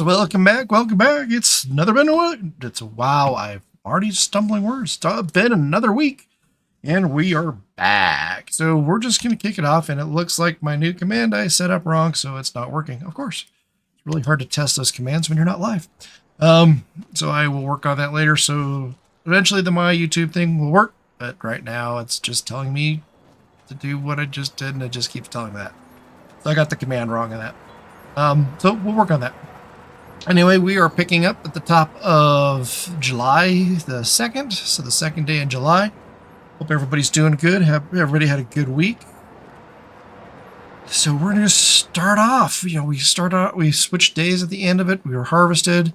welcome back, welcome back. It's wow, I've already stumbling words. It's been another week, and we are back. So we're just gonna kick it off, and it looks like my new command I set up wrong, so it's not working. Of course, it's really hard to test those commands when you're not live. So I will work on that later. So eventually my YouTube thing will work, but right now it's just telling me to do what I just did, and it just keeps telling me that. So I got the command wrong in that. So we'll work on that. Anyway, we are picking up at the top of July the 2nd, so the second day in July. Hope everybody's doing good. Everybody had a good week. So we're going to start off. We switched days at the end of it. We were harvested.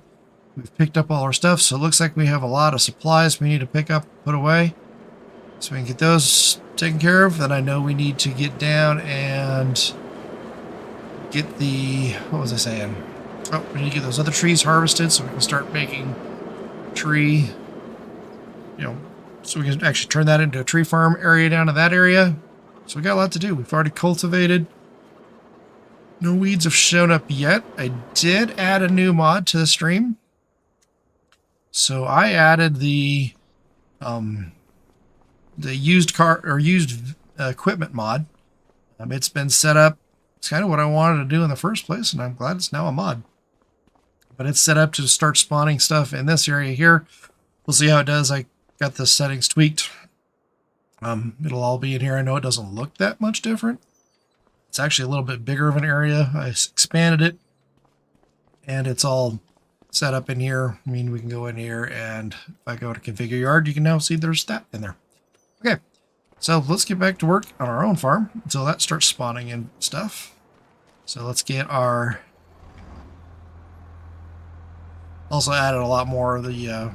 We've picked up all our stuff, so it looks like we have a lot of supplies we need to pick up, put away. So we can get those taken care of. Then I know we need to get down and get the, what was I saying? Oh, we need to get those other trees harvested so we can start making tree, so we can actually turn that into a tree farm area down to that area. So we got a lot to do. We've already cultivated. No weeds have shown up yet. I did add a new mod to the stream. So I added the used equipment mod. It's been set up. It's kind of what I wanted to do in the first place, and I'm glad it's now a mod. But it's set up to start spawning stuff in this area here. We'll see how it does. I got the settings tweaked. It'll all be in here. I know it doesn't look that much different. It's actually a little bit bigger of an area. I expanded it, and it's all set up in here. I mean, we can go in here, and if I go to configure yard, you can now see there's that in there. Okay, so let's get back to work on our own farm until that starts spawning in stuff. So let's get our... Also added a lot more of the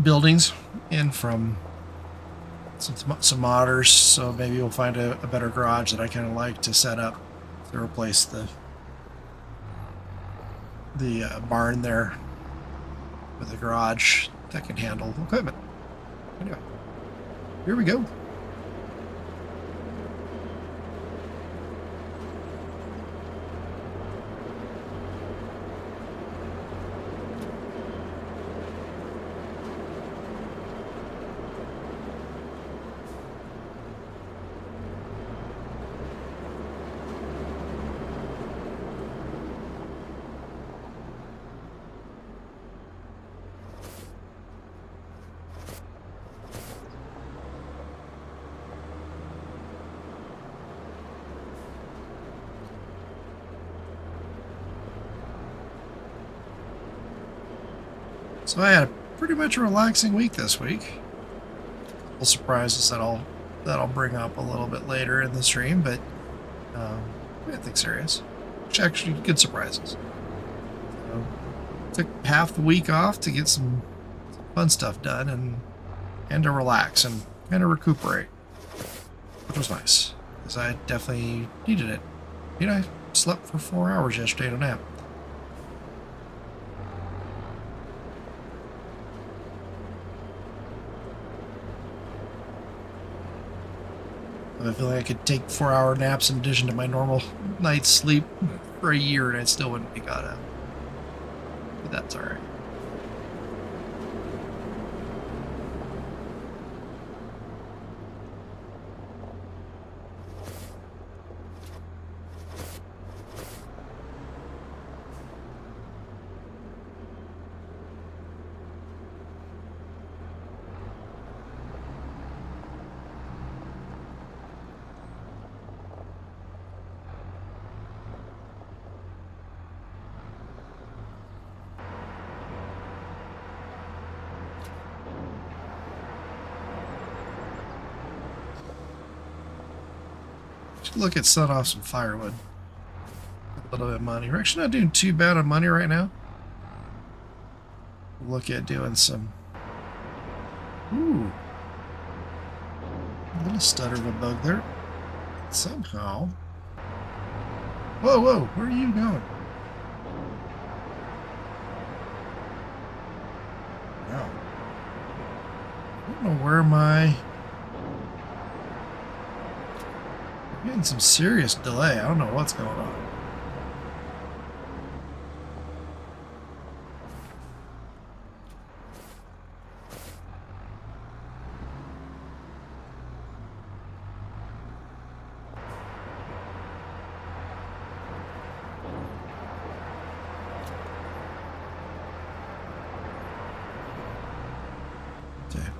buildings in from some modders, so maybe we'll find a better garage that I kind of like to set up to replace the barn there with a garage that can handle equipment. Anyway, here we go. So I had pretty much a relaxing week this week. Little surprises that I'll bring up a little bit later in the stream, but nothing serious. Which actually good surprises. So, took half the week off to get some fun stuff done and to relax and kind of recuperate, which was nice because I definitely needed it. I slept for 4 hours yesterday at a nap. I feel like I could take 4-hour naps in addition to my normal night's sleep for a year and I still wouldn't be caught up. But that's alright. Look at setting off some firewood. A little bit of money. We're actually not doing too bad on money right now. Look at doing some... Ooh. A little stutter of a bug there. Somehow... Whoa, whoa, where are you going? Wow. I don't know where my... Getting some serious delay. I don't know what's going on.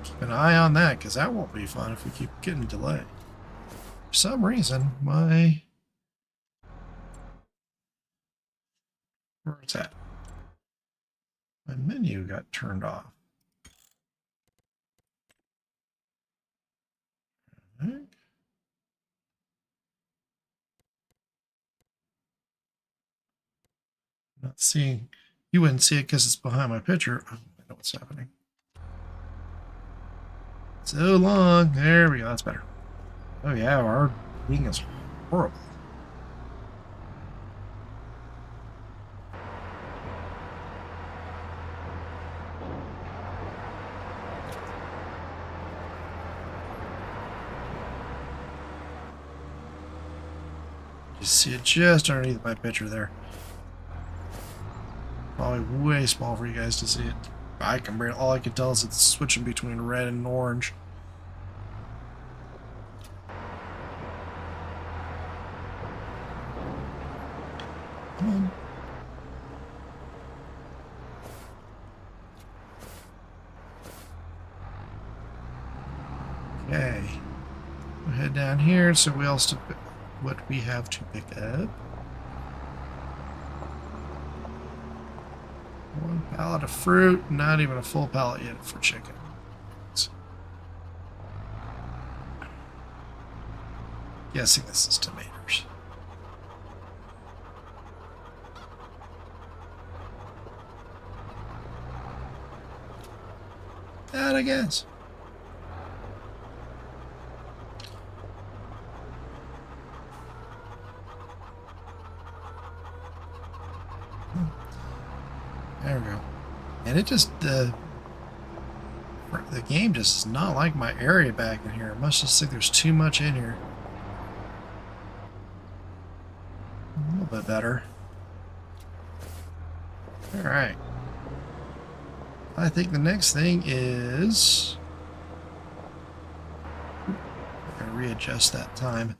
Keep an eye on that, because that won't be fun if we keep getting delayed. For some reason, where's that? My menu got turned off. Not seeing. You wouldn't see it because it's behind my picture. Oh, I know what's happening. So long. There we go. That's better. Oh yeah, our thing is horrible. You see it just underneath my picture there. Probably way small for you guys to see it. All I can tell is it's switching between red and orange. Come on. Okay. We'll head down here so we also what we have to pick up. One pallet of fruit, not even a full pallet yet for chicken. Guessing this is tomatoes. That I guess. There we go. And it just the game just does not like my area back in here. It must just think there's too much in here. A little bit better. All right. I think the next thing is I'm gonna readjust that time.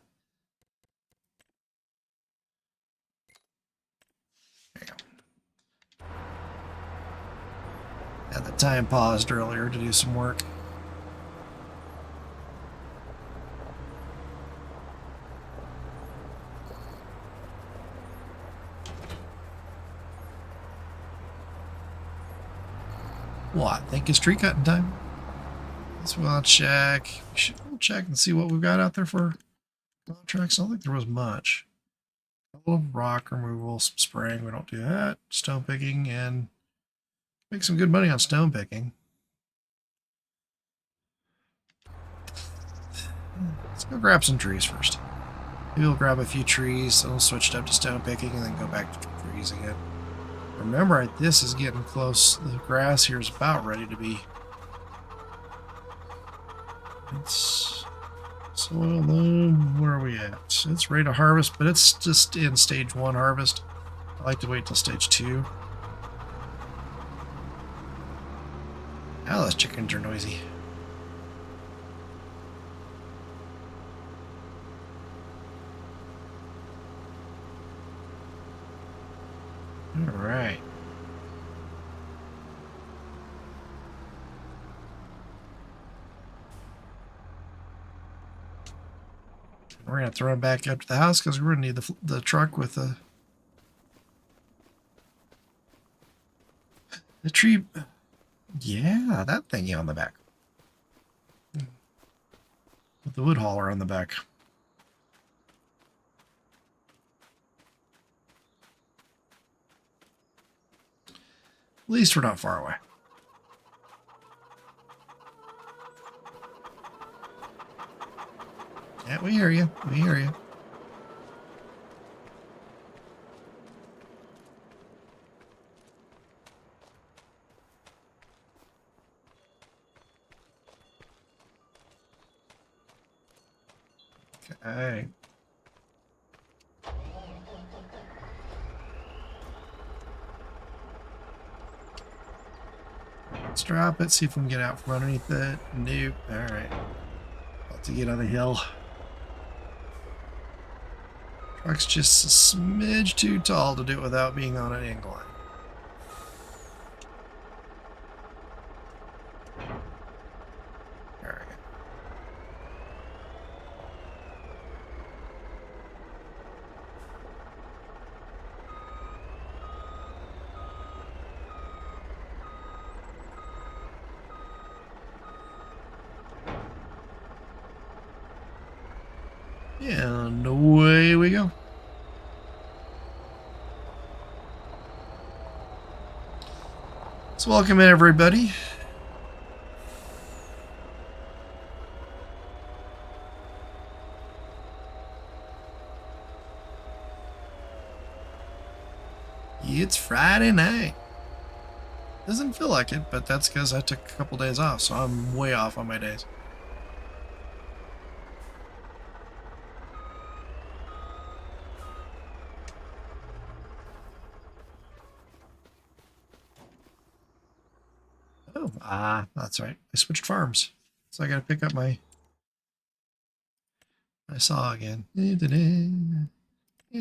Had the time paused earlier to do some work. What? Think it's tree cutting time? Let's well check. We'll check and see what we've got out there for contracts. I don't think there was much. A little rock removal, some spraying. We don't do that. Stone picking and make some good money on stone picking. Let's go grab some trees first. Maybe we'll grab a few trees, then we'll switch it up to stone picking and then go back to trees again. Remember, this is getting close. The grass here is about ready to be. It's soil loam. Where are we at? It's ready to harvest, but it's just in stage 1 harvest. I like to wait till stage 2. Now those chickens are noisy. All right. We're going to throw it back up to the house because we're going to need the truck with the tree. Yeah, that thingy on the back. With the wood hauler on the back. At least we're not far away. Yeah, we hear you. We hear you. Okay. Let's drop it, see if we can get out from underneath it. Nope. Alright. About to get on the hill. Truck's just a smidge too tall to do it without being on an incline. Alright. And away we go. So welcome in, everybody. It's Friday night. Doesn't feel like it, but that's because I took a couple days off, so I'm way off on my days. Oh, that's right. I switched farms. So I gotta pick up my saw again. And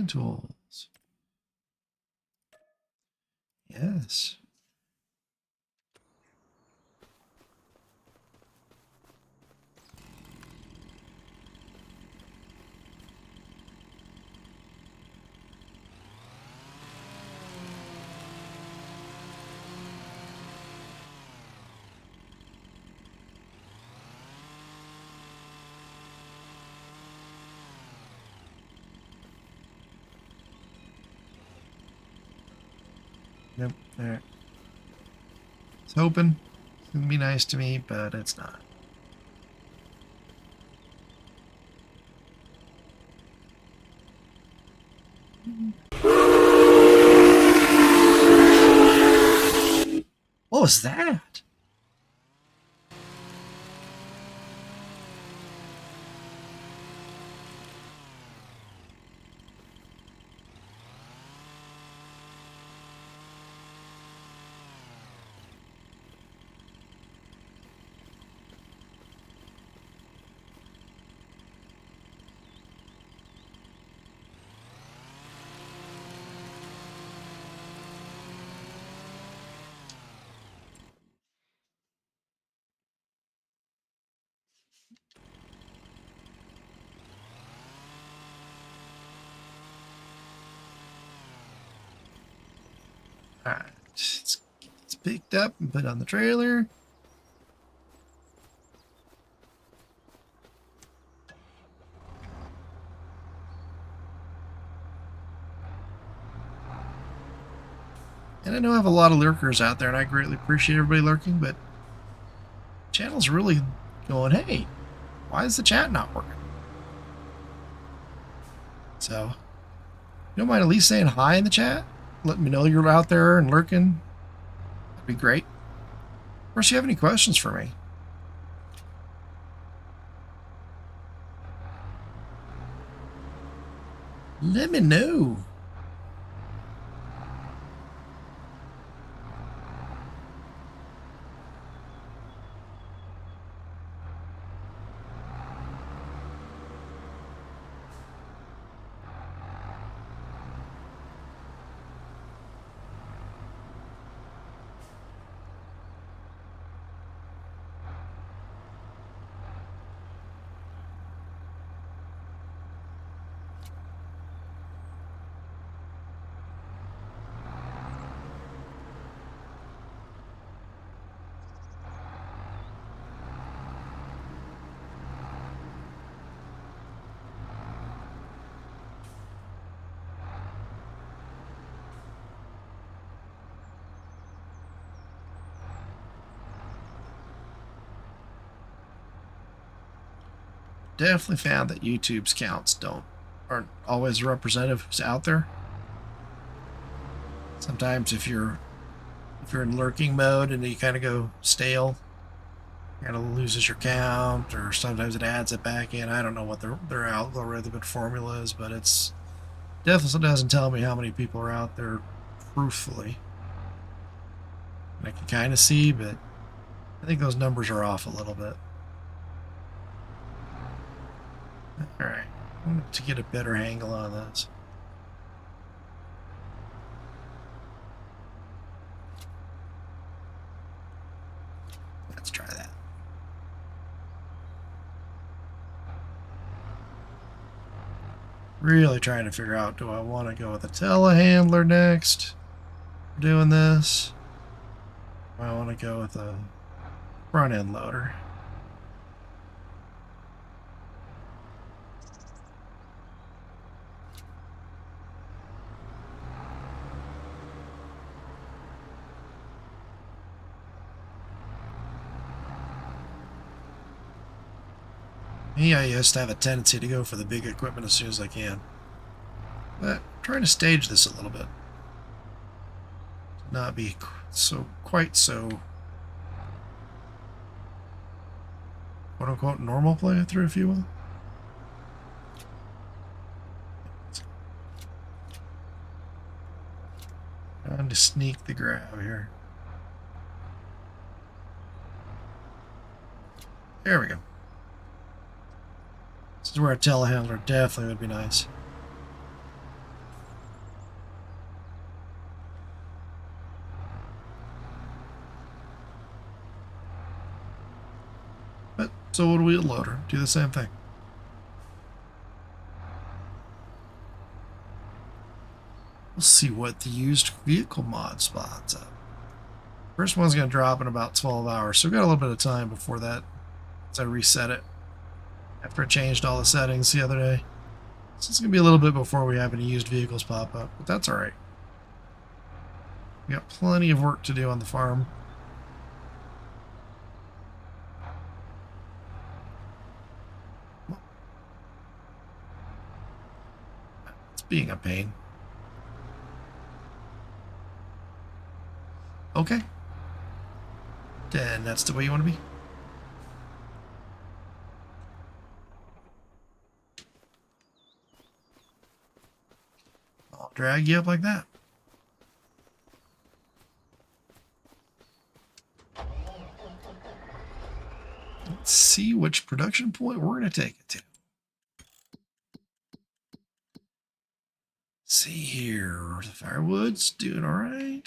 tools. Yes. Nope. Alright. I was hoping it's gonna be nice to me, but it's not. What was that? Alright, it's picked up and put on the trailer. And I know I have a lot of lurkers out there, and I greatly appreciate everybody lurking, but the channel's really going, hey, why is the chat not working? So, you don't mind at least saying hi in the chat? Let me know you're out there and lurking. That'd be great. Of course, you have any questions for me? Let me know. Definitely found that YouTube's counts aren't always representative of who's out there. Sometimes if you're in lurking mode and you kind of go stale, it kind of loses your count, or sometimes it adds it back in. I don't know what their algorithm and formula is, but it's definitely doesn't tell me how many people are out there truthfully. And I can kind of see, but I think those numbers are off a little bit. Alright, I want to get a better angle on this. Let's try that. Really trying to figure out, do I want to go with a telehandler next for doing this? Or I want to go with a front end loader. Me, I used to have a tendency to go for the big equipment as soon as I can. But I'm trying to stage this a little bit. Not be quite so quote unquote normal playthrough, if you will. Trying to sneak the grab here. There we go. This is where a telehandler definitely would be nice. But so would a wheel loader. Do the same thing. We'll see what the used vehicle mod spots up. First one's going to drop in about 12 hours, so we've got a little bit of time before that. As I reset it after I changed all the settings the other day. So it's going to be a little bit before we have any used vehicles pop up, but that's alright. We got plenty of work to do on the farm. It's being a pain. Okay. Then that's the way you want to be. I'll drag you up like that. Let's see which production point we're going to take it to. See here, the firewood's doing all right.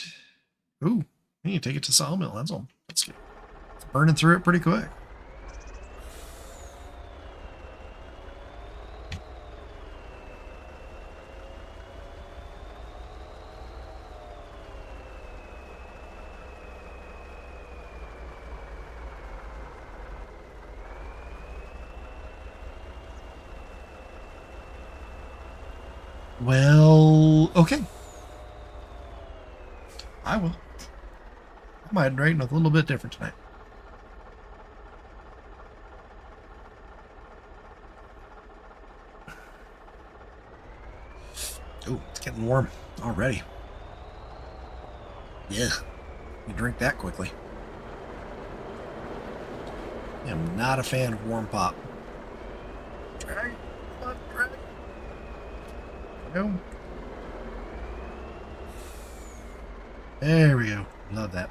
Ooh, we need to take it to sawmill. That's all. That's good. It's burning through it pretty quick. Well, okay. I will. I might rate with a little bit different tonight. Oh, it's getting warm already. Yeah, you drink that quickly. I'm not a fan of warm pop. Drag. Come on, drag. Go. There we go. Love that.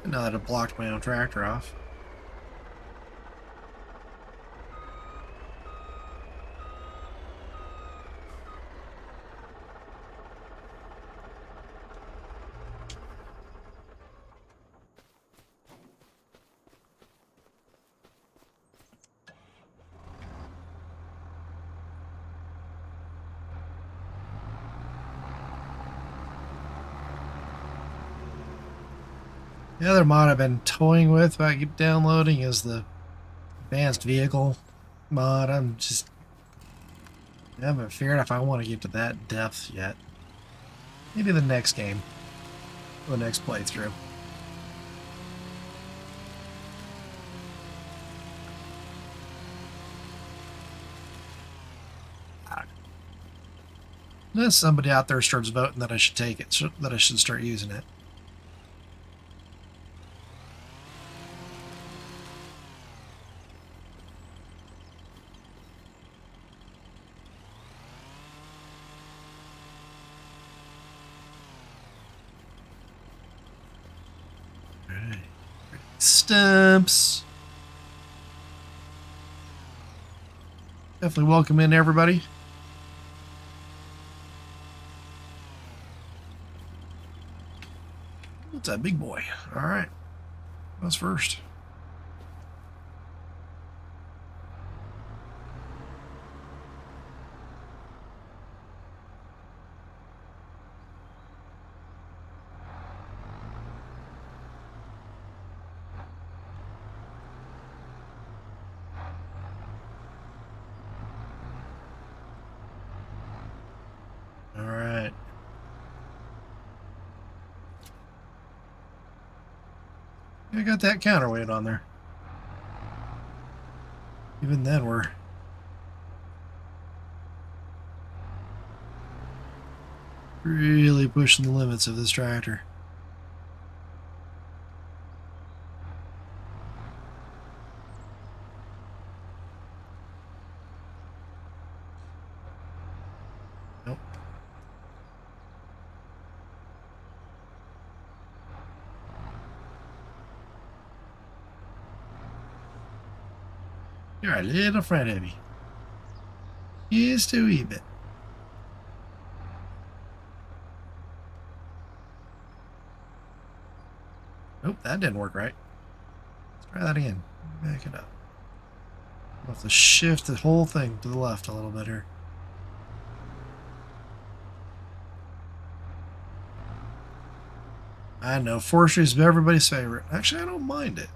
Now that I've blocked my own tractor off. The other mod I've been toying with about downloading is the advanced vehicle mod. I haven't figured out if I want to get to that depth yet. Maybe the next game, the next playthrough. Unless somebody out there starts voting that I should take it, that I should start using it. Alright. Stumps. Definitely welcome in, everybody. What's that big boy? All right. That's first. All right. I got that counterweight on there. Even then, we're really pushing the limits of this tractor. Nope. You're a little front heavy. Just a wee bit. Nope, that didn't work right. Let's try that again. Back it up. We'll have to shift the whole thing to the left a little bit here. I know, forestry is everybody's favorite. Actually, I don't mind it.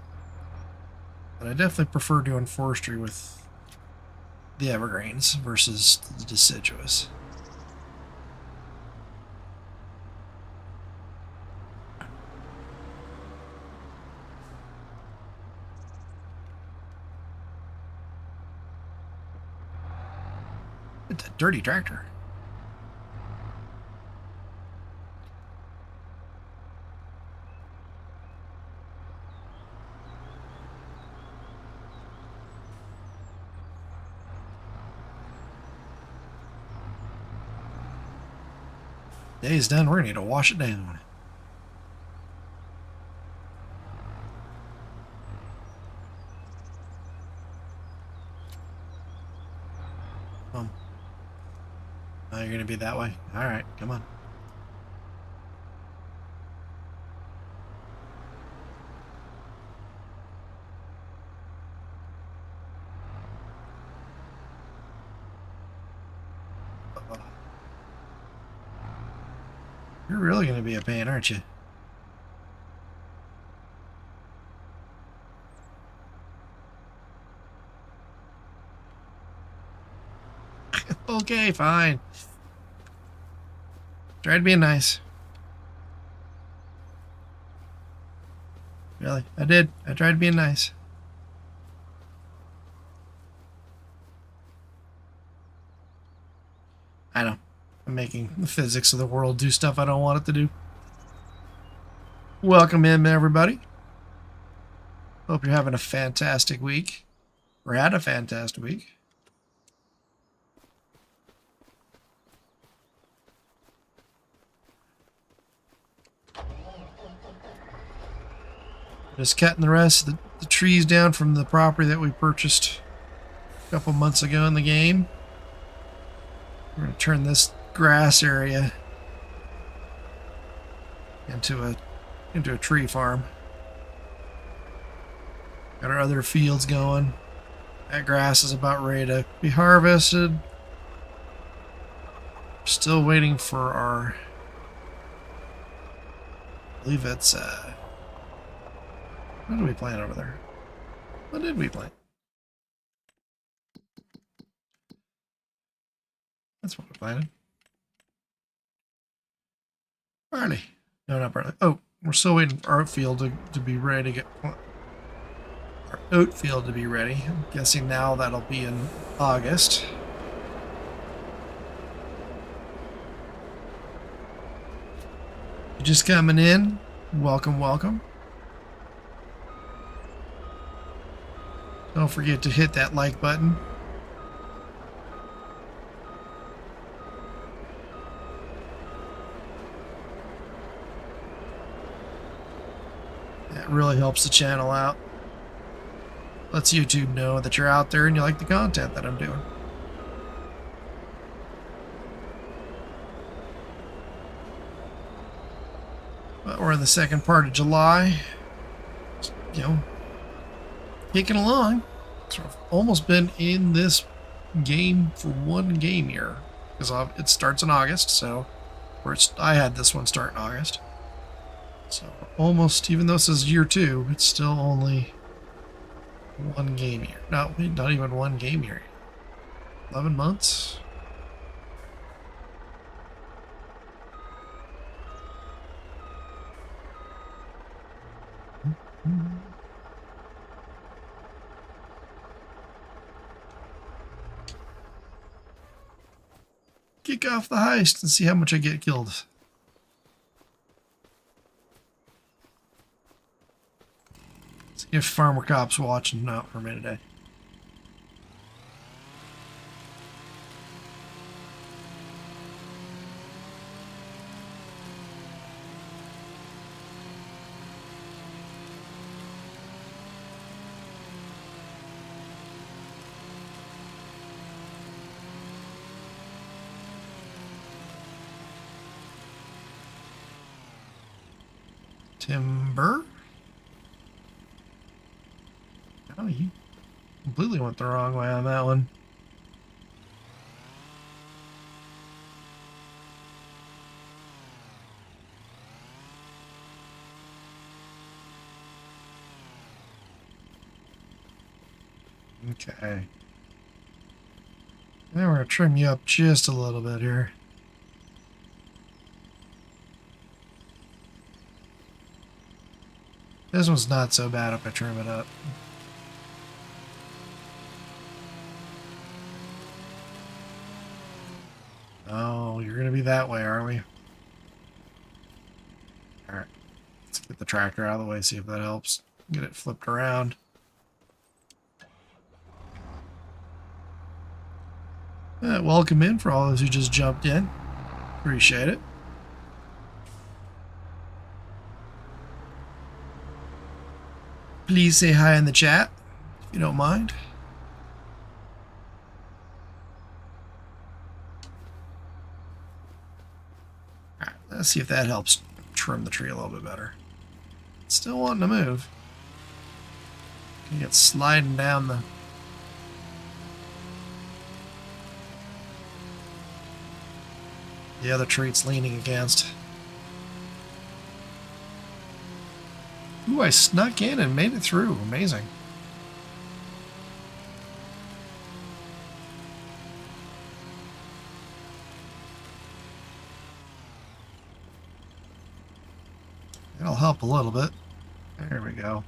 But I definitely prefer doing forestry with the evergreens versus the deciduous. It's a dirty tractor. Day's done. We're going to need to wash it down. Oh, you're going to be that way? All right, come on. You're really going to be a pain, aren't you? Okay, fine. Tried being nice. Really? I did. I tried being nice. I know. I'm making the physics of the world do stuff I don't want it to do. Welcome in, everybody. Hope you're having a fantastic week. Or had a fantastic week. Just cutting the rest of the trees down from the property that we purchased a couple months ago in the game. We're going to turn this grass area into a tree farm. Got our other fields going. That grass is about ready to be harvested. Still waiting for our, I believe it's what did we plant over there? What did we plant? That's what we planted. Barley. No, not barley. Oh, we're still waiting for our oat field to be ready to get our oat field to be ready. I'm guessing now that'll be in August. You're just coming in, welcome, welcome. Don't forget to hit that like button. That really helps the channel out. Lets YouTube know that you're out there and you like the content that I'm doing. But we're in the second part of July. You know, kicking along. So I've almost been in this game for one game year. Because it starts in August, so I had this one start in August. So almost, even though it says year 2, it's still only one game year. No, not even one game year. 11 months. Kick off the heist and see how much I get killed. See if Farmer Cop's watching out for me today. Timber? Oh, you completely went the wrong way on that one. Okay. Now we're going to trim you up just a little bit here. This one's not so bad if I trim it up. Oh, you're going to be that way, are we? Alright. Let's get the tractor out of the way, see if that helps. Get it flipped around. Welcome in for all those who just jumped in. Appreciate it. Please say hi in the chat, if you don't mind. Alright, let's see if that helps trim the tree a little bit better. Still wanting to move. Can get sliding down the other tree it's leaning against. Ooh, I snuck in and made it through. Amazing. That'll help a little bit. There we go.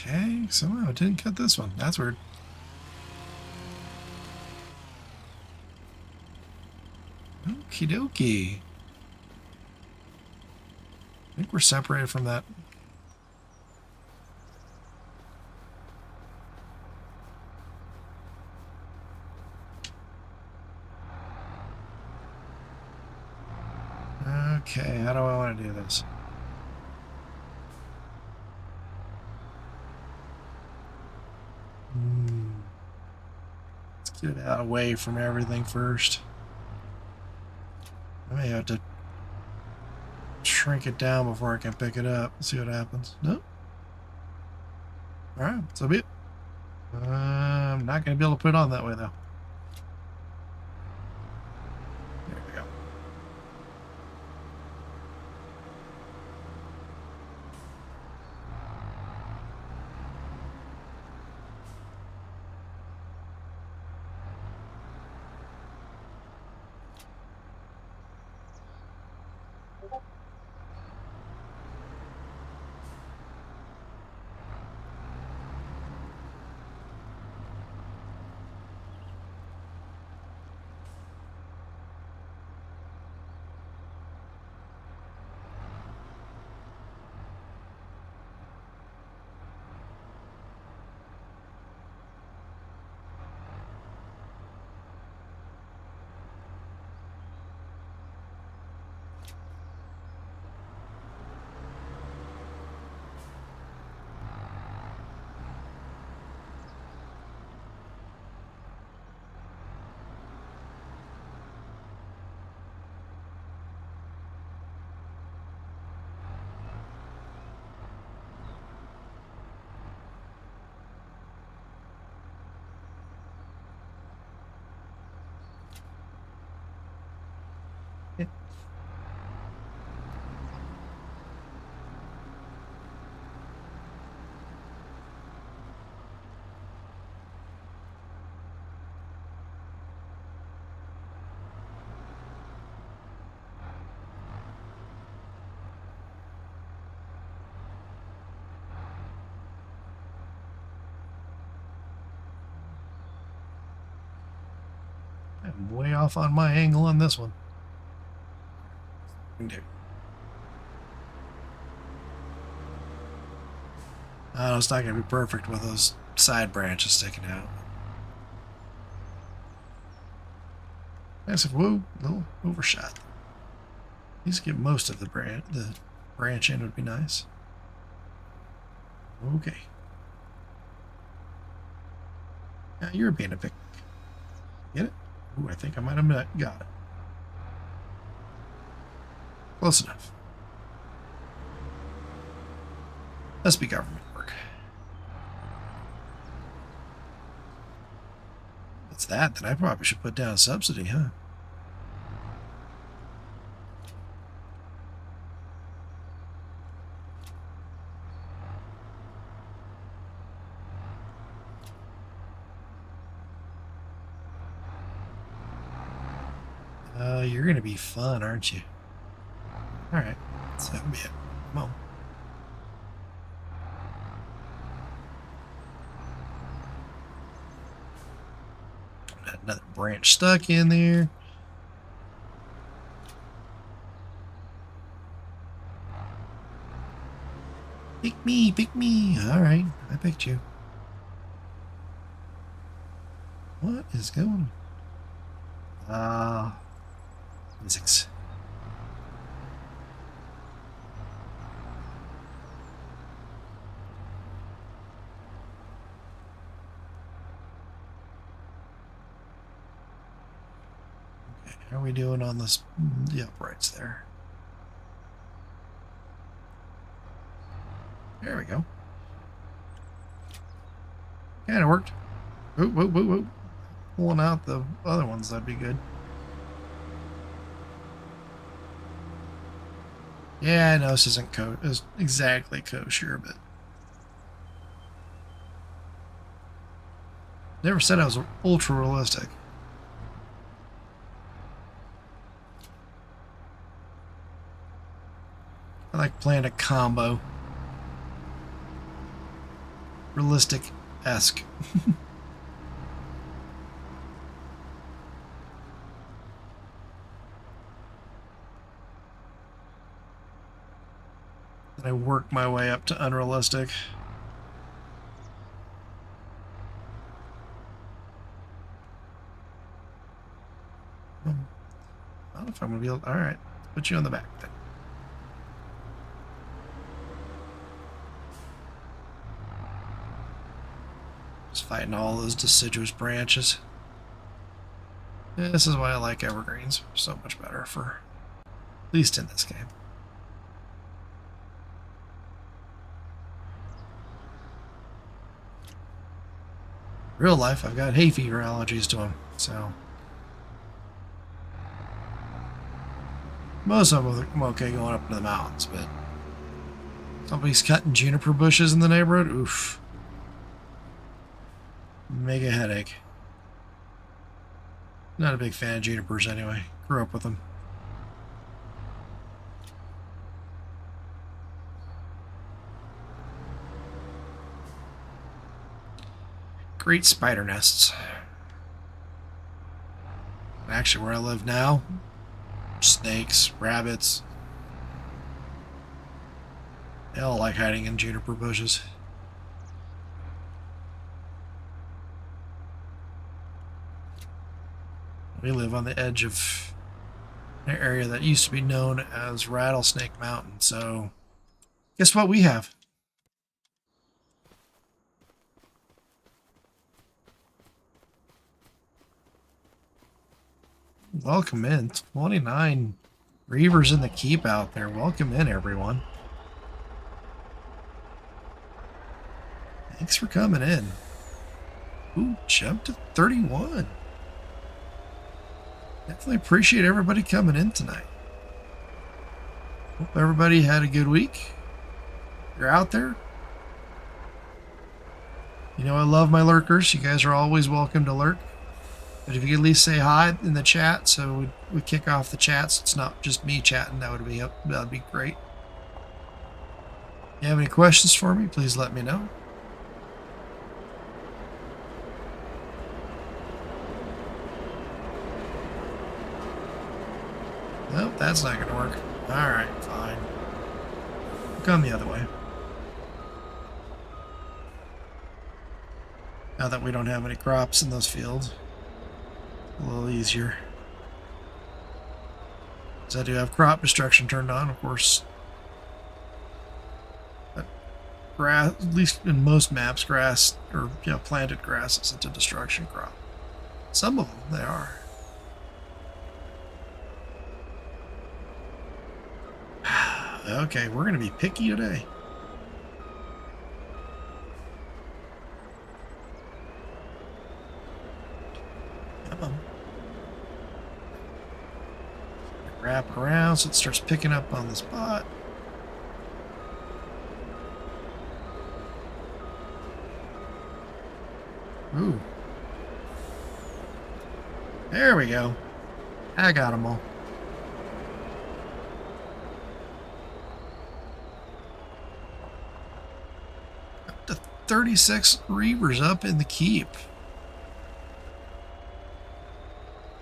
Okay, somehow it didn't cut this one. That's weird. Okie dokie. I think we're separated from that. Okay, how do I want to do this? Let's get it out away from everything first. I may have to shrink it down before I can pick it up. See what happens. Nope. Alright, so be it. I'm not going to be able to put it on that way, though. There we go. I'm way off on my angle on this one. Oh, it's not going to be perfect with those side branches sticking out. I said, whoa, little overshot. At least get most of the branch in would be nice. Okay. Now you're being a pick. Get it? Ooh, I think I might have got it. Close enough. Must be government work. What's that? Then I probably should put down a subsidy, huh? You're going to be fun, aren't you? All right, so that'll be it. Come on. Got another branch stuck in there. Pick me, pick me. All right, I picked you. What is going on? Physics. Okay, how are we doing on the uprights there? There we go. Kind of worked. Whoa, whoa, whoa, whoa. Pulling out the other ones, that'd be good. Yeah, I know this isn't exactly kosher, but never said I was ultra realistic. I like playing a combo. Realistic-esque. I work my way up to unrealistic. I don't know if I'm going to be able... All right, put you on the back then. Just fighting all those deciduous branches. Yeah, this is why I like evergreens so much better, for at least in this game. Real life, I've got hay fever allergies to them, so most of them I'm okay going up into the mountains, but somebody's cutting juniper bushes in the neighborhood, oof. Mega headache. Not a big fan of junipers anyway. Grew up with them. Great spider nests. Actually, where I live now, snakes, rabbits, they all like hiding in juniper bushes. We live on the edge of an area that used to be known as Rattlesnake Mountain, so guess what we have? Welcome in. 29 Reavers in the keep out there. Welcome in, everyone. Thanks for coming in. Ooh, jumped to 31. Definitely appreciate everybody coming in tonight. Hope everybody had a good week. You're out there. You know I love my lurkers. You guys are always welcome to lurk. But if you could at least say hi in the chat, so we kick off the chat, so it's not just me chatting, that'd be great. If you have any questions for me, please let me know. Nope, that's not gonna work. Alright, fine. Come the other way. Now that we don't have any crops in those fields. A little easier. Because I do have crop destruction turned on, of course. But grass, at least in most maps, grass, or planted grass isn't a destruction crop. Some of them, they are. Okay, we're going to be picky today. Come on. Wrap it around so it starts picking up on the spot. Ooh. There we go. I got them all. Up to 36 reavers up in the keep.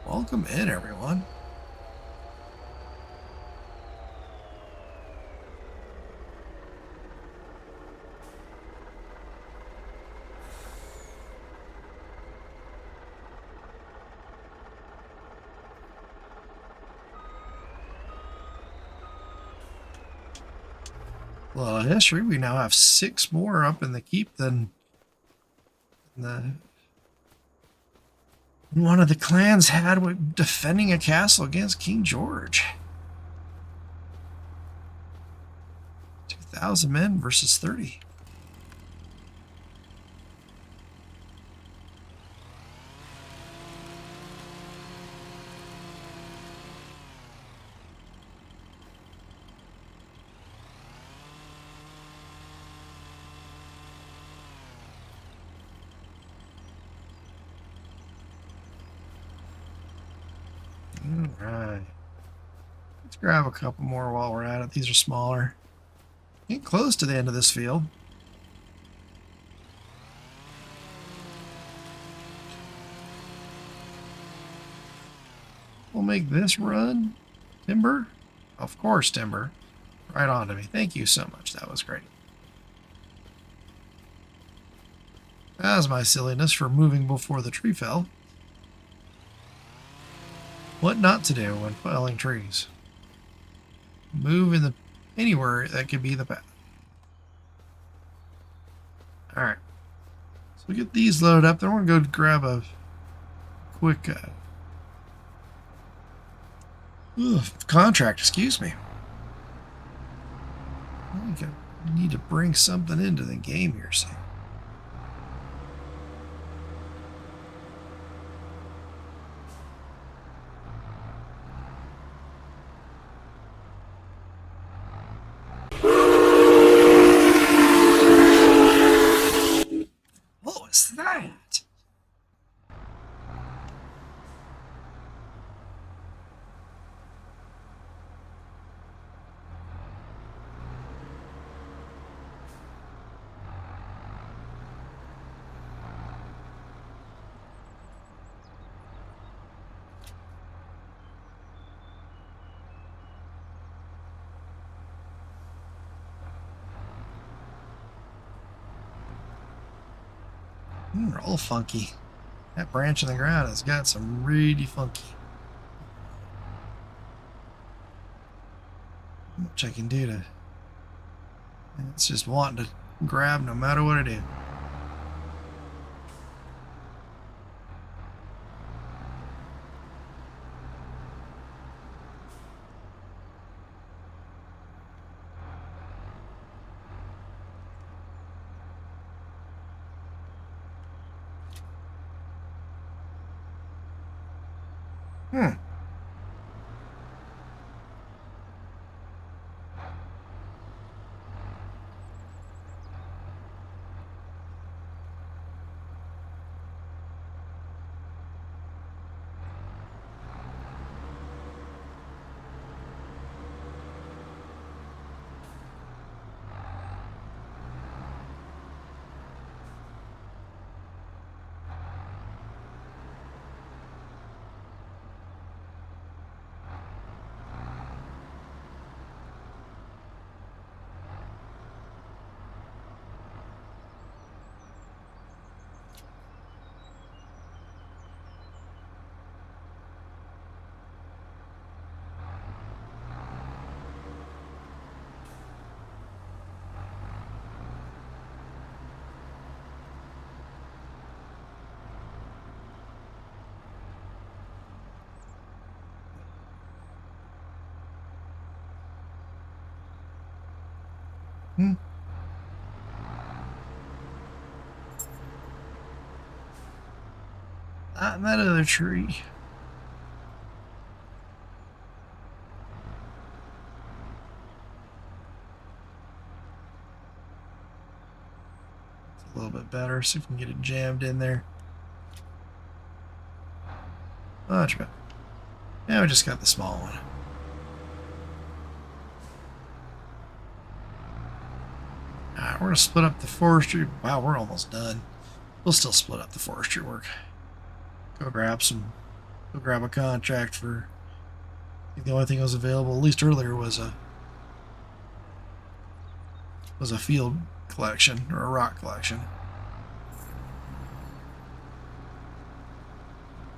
Welcome in, everyone. Well, history, we now have 6 more up in the keep than one of the clans had with defending a castle against King George. 2,000 men versus 30. Alright. Let's grab a couple more while we're at it. These are smaller. Getting close to the end of this field. We'll make this run. Timber? Of course, timber. Right on to me. Thank you so much. That was great. That was my silliness for moving before the tree fell. What not to do when felling trees. Move in anywhere that could be the path. Alright. So we get these loaded up. Then we're going to go grab a quick contract, excuse me. I need to bring something into the game here soon. What was that? They're all funky. That branch in the ground has got some really funky. Much I can do to... It's just wanting to grab no matter what I do. Not in that other tree. It's a little bit better. See if we can get it jammed in there. Much better. Now we just got the small one. Alright, we're going to split up the forestry. Wow, we're almost done. We'll still split up the forestry work. Go grab a contract for... I think the only thing that was available, at least earlier, was a field collection or a rock collection.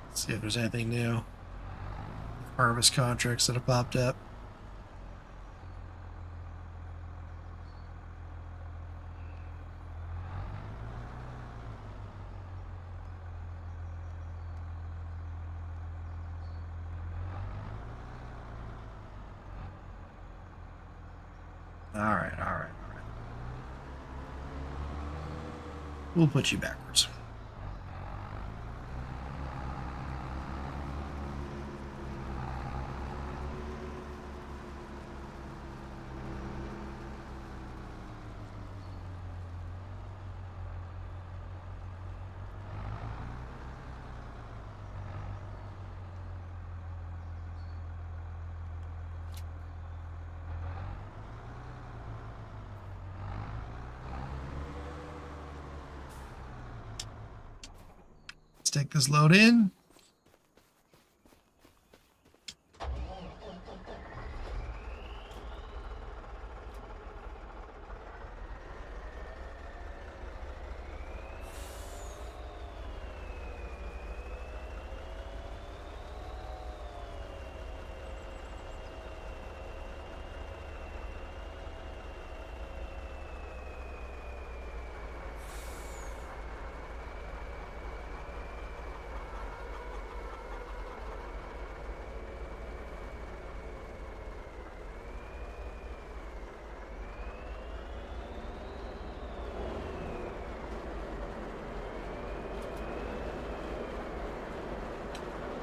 Let's see if there's anything new. Harvest contracts that have popped up. All right. We'll put you backwards. Take this load in.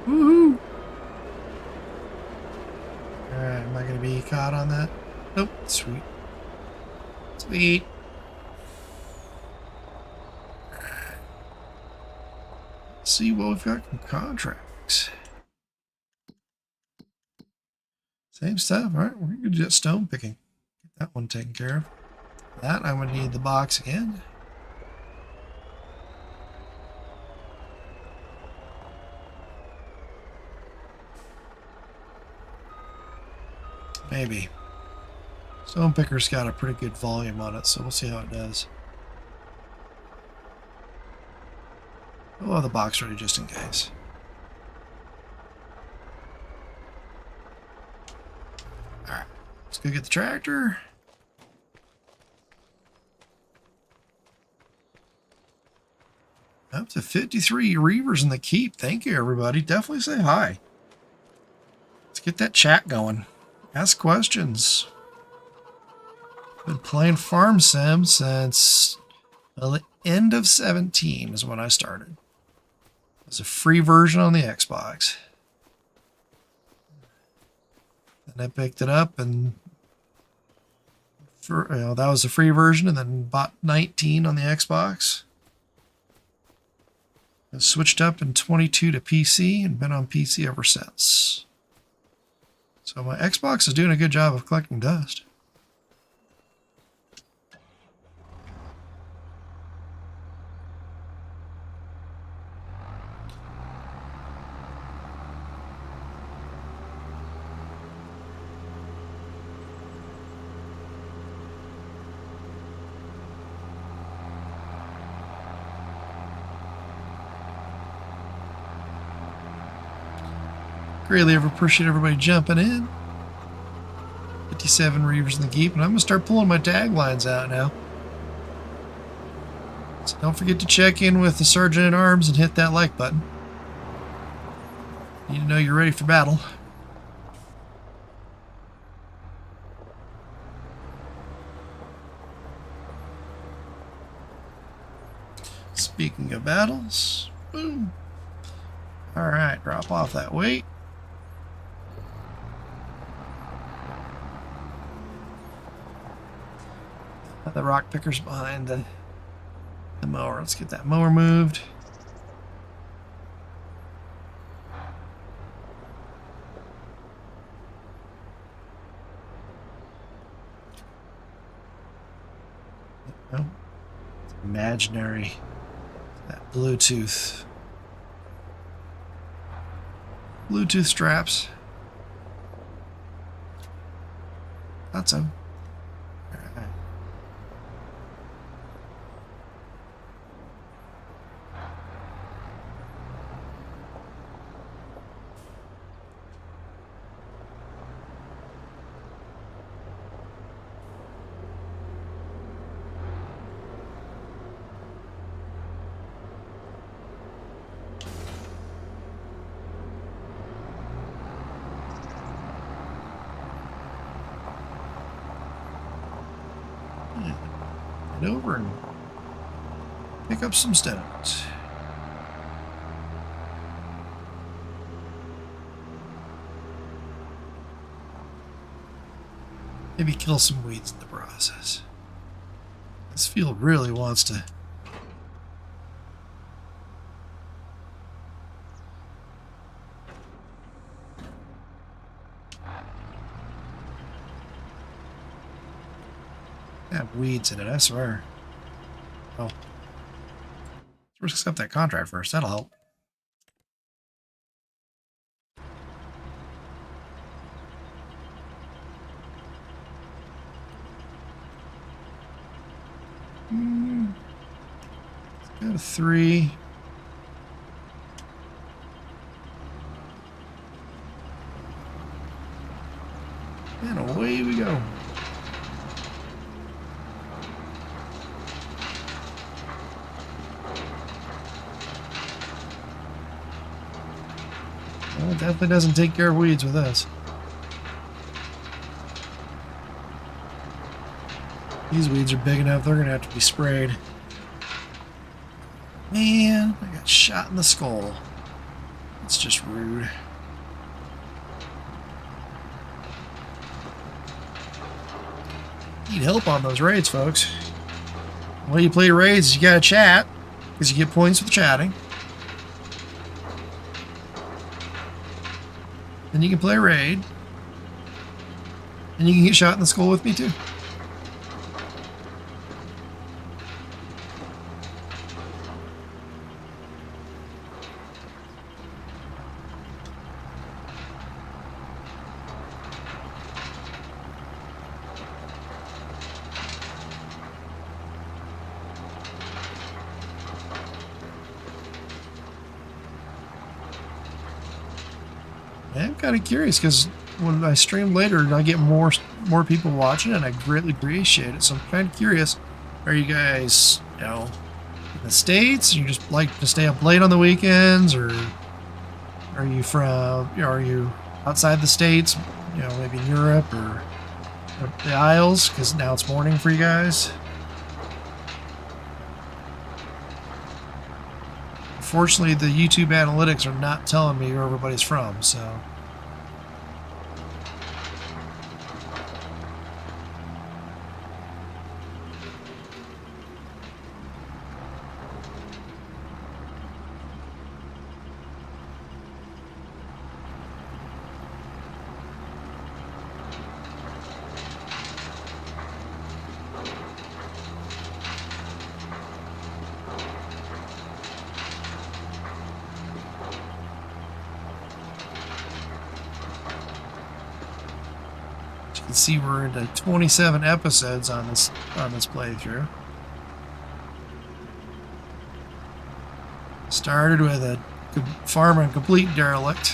Woohoo! Alright, am I going to be caught on that? Nope. Sweet. Sweet. Let's see what we've got from contracts. Same stuff. Alright, we're going to do stone picking. Get that one taken care of. That, I'm going to need the box again. Maybe. Stone picker's got a pretty good volume on it, so we'll see how it does. We'll have the box ready just in case. Alright, let's go get the tractor. Up to 53 reavers in the keep. Thank you, everybody. Definitely say hi. Let's get that chat going. Ask questions. Been playing Farm Sim since well, the end of 17 is when I started. It was a free version on the Xbox. Then I picked it up and that was the free version, and then bought 19 on the Xbox. I switched up in 22 to PC and been on PC ever since. So my Xbox is doing a good job of collecting dust. Greatly appreciate everybody jumping in. 57 reavers in the keep, and I'm going to start pulling my taglines out now. So don't forget to check in with the Sergeant at Arms and hit that like button. You need to know you're ready for battle. Speaking of battles, boom. Alright, drop off that weight. The rock picker's behind the mower. Let's get that mower moved. Oh, it's imaginary. That Bluetooth straps. That's them. Over and pick up some stones. Maybe kill some weeds in the process. This field really wants to have weeds in it, I swear. Oh. Let's accept that contract first. That'll help. Let's go to 3. And away we go. Well, it definitely doesn't take care of weeds with us. These weeds are big enough, they're going to have to be sprayed. Man, I got shot in the skull. It's just rude. Need help on those raids, folks. The way you play raids is you gotta chat, because you get points for the chatting. Then you can play raid. And you can get shot in the skull with me too. I'm kind of curious because when I stream later, I get more people watching, and I greatly appreciate it. So I'm kind of curious: are you guys, in the States? You just like to stay up late on the weekends, or are you from? Are you outside the States? Maybe in Europe or the Isles? Because now it's morning for you guys. Unfortunately, the YouTube analytics are not telling me where everybody's from, so. You can see we're into 27 episodes on this playthrough. Started with a farm and complete derelict,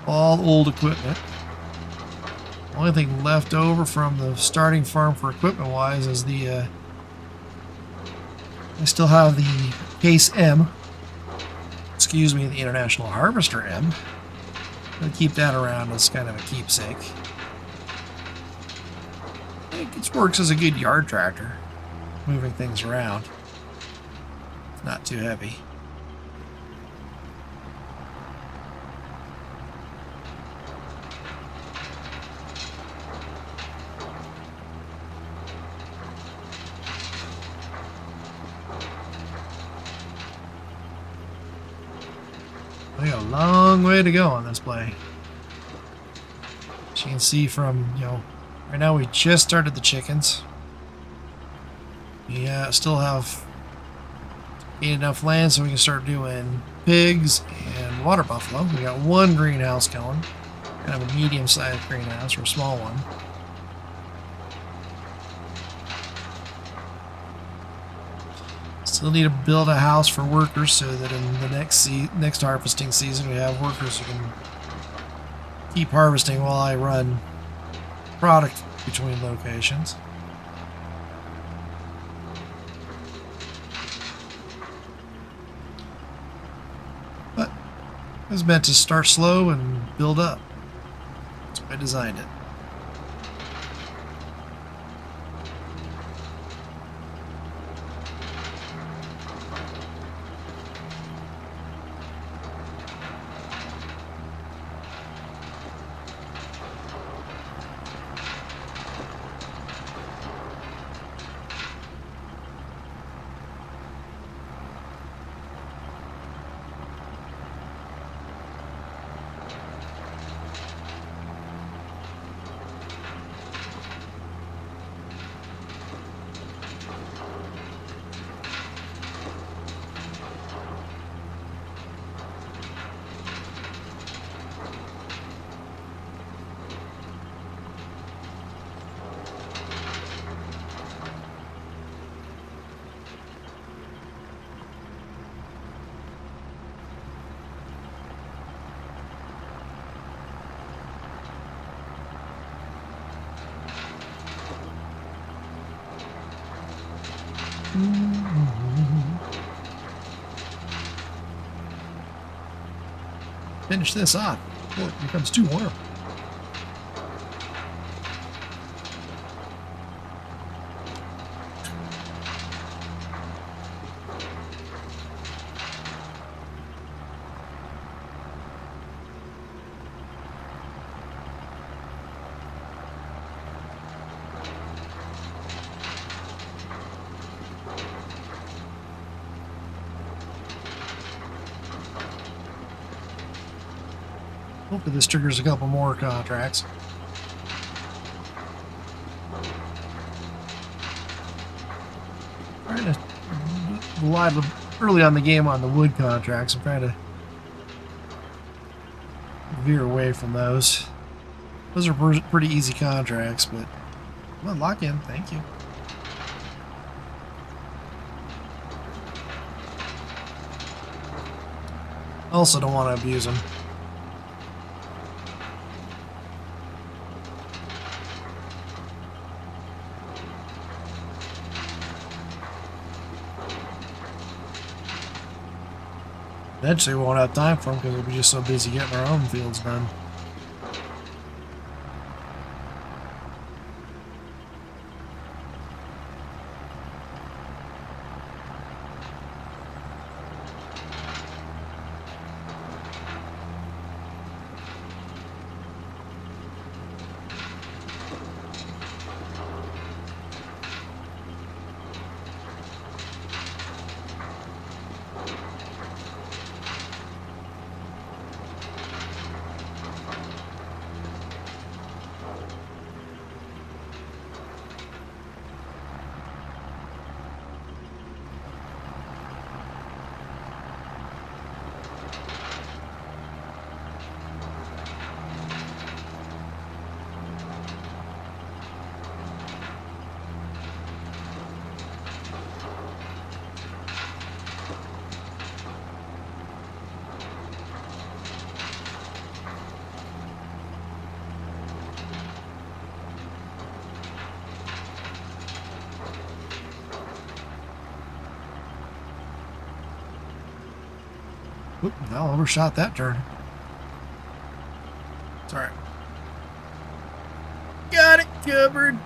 all old equipment. Only thing left over from the starting farm for equipment wise is the I still have the Case M, excuse me, the International Harvester M. I'm gonna keep that around as kind of a keepsake. It works as a good yard tractor, moving things around. Not too heavy. We got a long way to go on this play. As you can see from, right now we just started the chickens. We still have enough land so we can start doing pigs and water buffalo. We got one greenhouse going, kind of a medium-sized greenhouse or a small one. Still need to build a house for workers so that in the next harvesting season we have workers who can keep harvesting while I run product between locations. But it was meant to start slow and build up. That's why I designed it. Finish this off before it becomes too warm. Hopefully this triggers a couple more contracts. Trying to rely early on the game on the wood contracts. I'm trying to veer away from those. Those are pretty easy contracts, but come on, lock in. Thank you. Also don't want to abuse them. Eventually we won't have time for them because we'll be just so busy getting our own fields done. Oop, I overshot that turn. It's alright. Got it covered.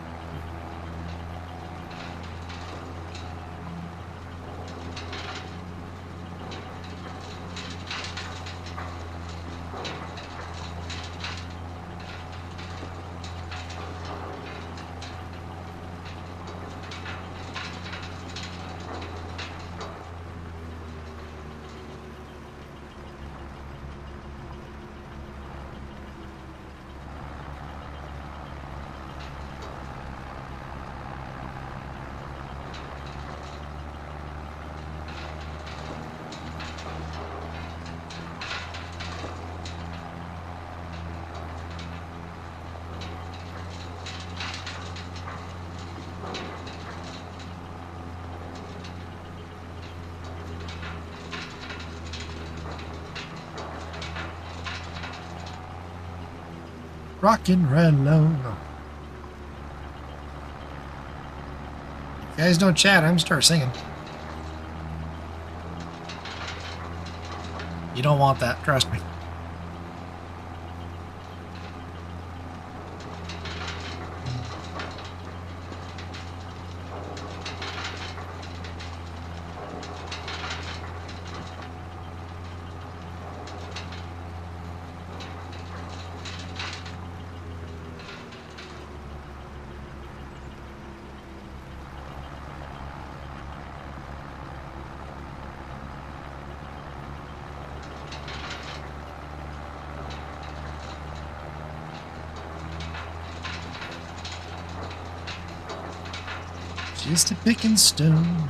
Rock and roll. You guys don't chat, I'm gonna start singing. You don't want that, trust me. Just a picking stone.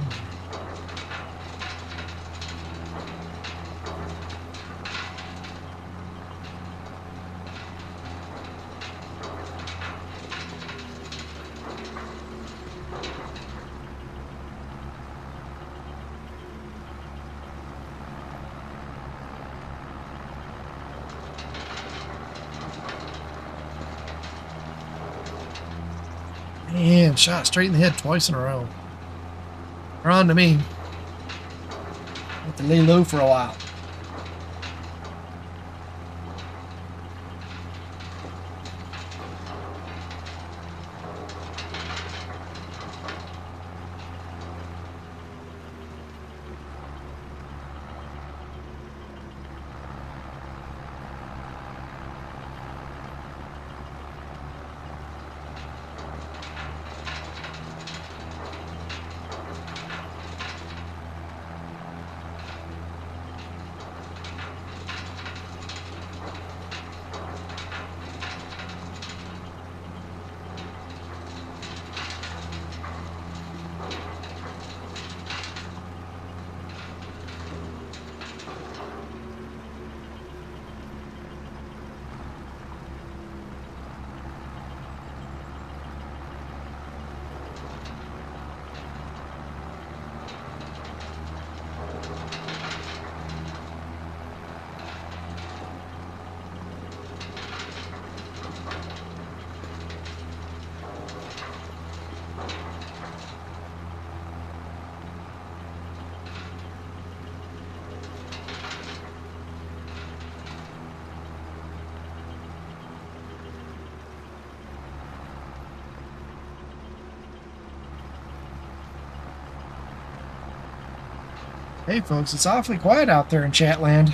Man, shot straight in the head twice in a row. They're on to me. Have to lay low for a while. Hey folks, it's awfully quiet out there in Chatland.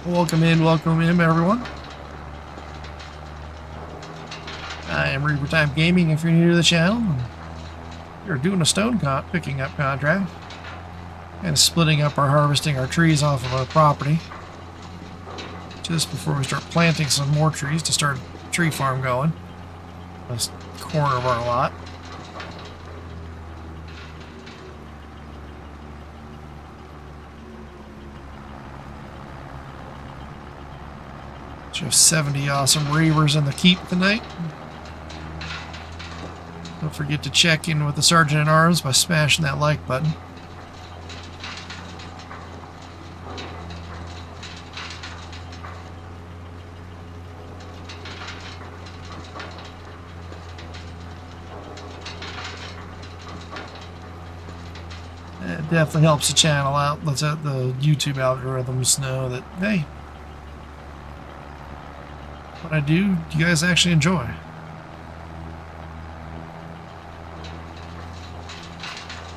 Welcome in, everyone. I am Reaper Time Gaming. If you're new to the channel, we're doing a picking up contract and splitting up our harvesting our trees off of our property just before we start planting some more trees to start a tree farm going. This corner of our lot. We have 70 awesome Reavers in the keep tonight. Don't forget to check in with the Sergeant at Arms by smashing that like button. definitely helps the channel out. Lets out the YouTube algorithms know that, hey, what I do, you guys actually enjoy.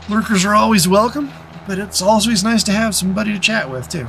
Lurkers are always welcome, but it's always nice to have somebody to chat with, too.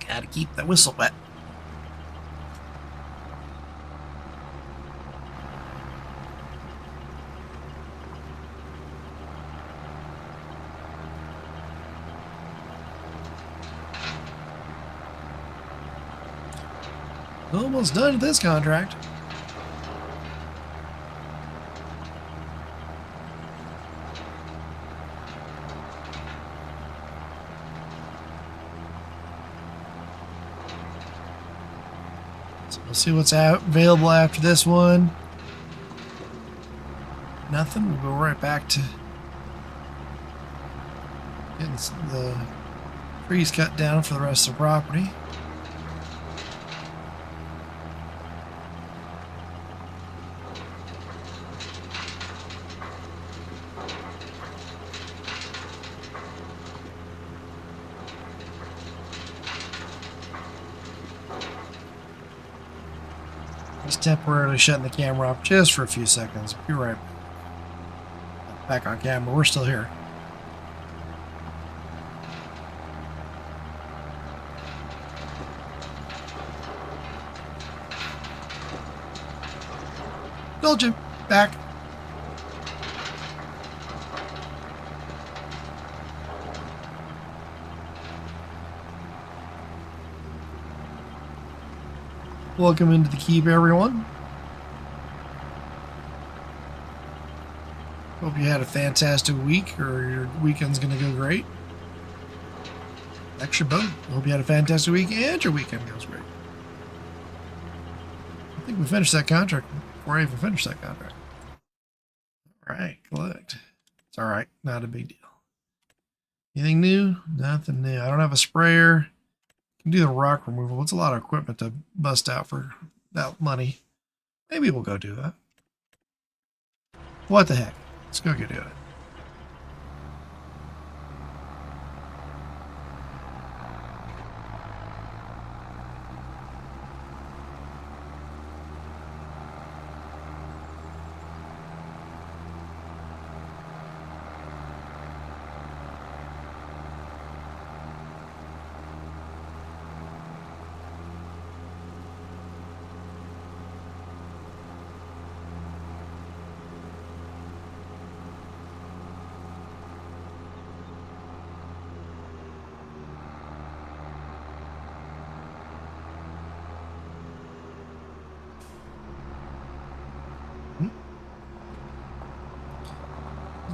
Gotta keep the whistle wet. Almost done with this contract. So we'll see what's available after this one. Nothing. We'll go right back to getting the trees cut down for the rest of the property. Just temporarily shutting the camera off just for a few seconds. Be right back on camera. We're still here. Told you. Back. Welcome into the keep, everyone. Hope you had a fantastic week, or your weekend's going to go great. Actually, both. Hope you had a fantastic week and your weekend goes great. I think we finished that contract before I even finished that contract. All right, collect. It's all right. Not a big deal. Anything new? Nothing new. I don't have a sprayer. Can do the rock removal. It's a lot of equipment to bust out for that money. Maybe we'll go do that. What the heck? Let's go do it.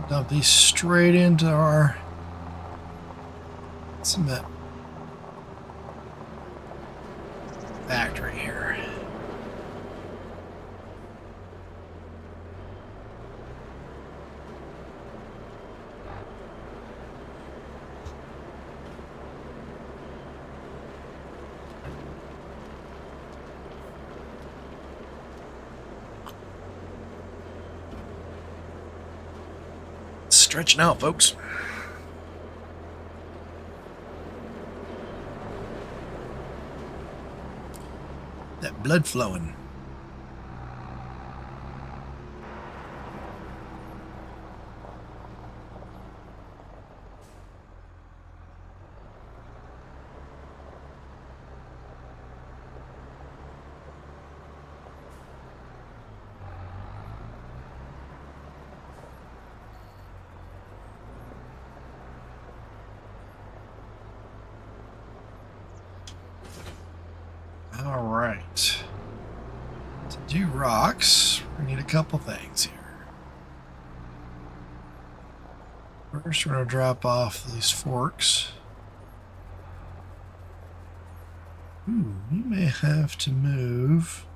Dump these straight into our cement factory here. Stretching out, folks. That blood flowing. right. To do rocks, we need a couple things here. First, we're going to drop off these forks. Ooh, we may have to move.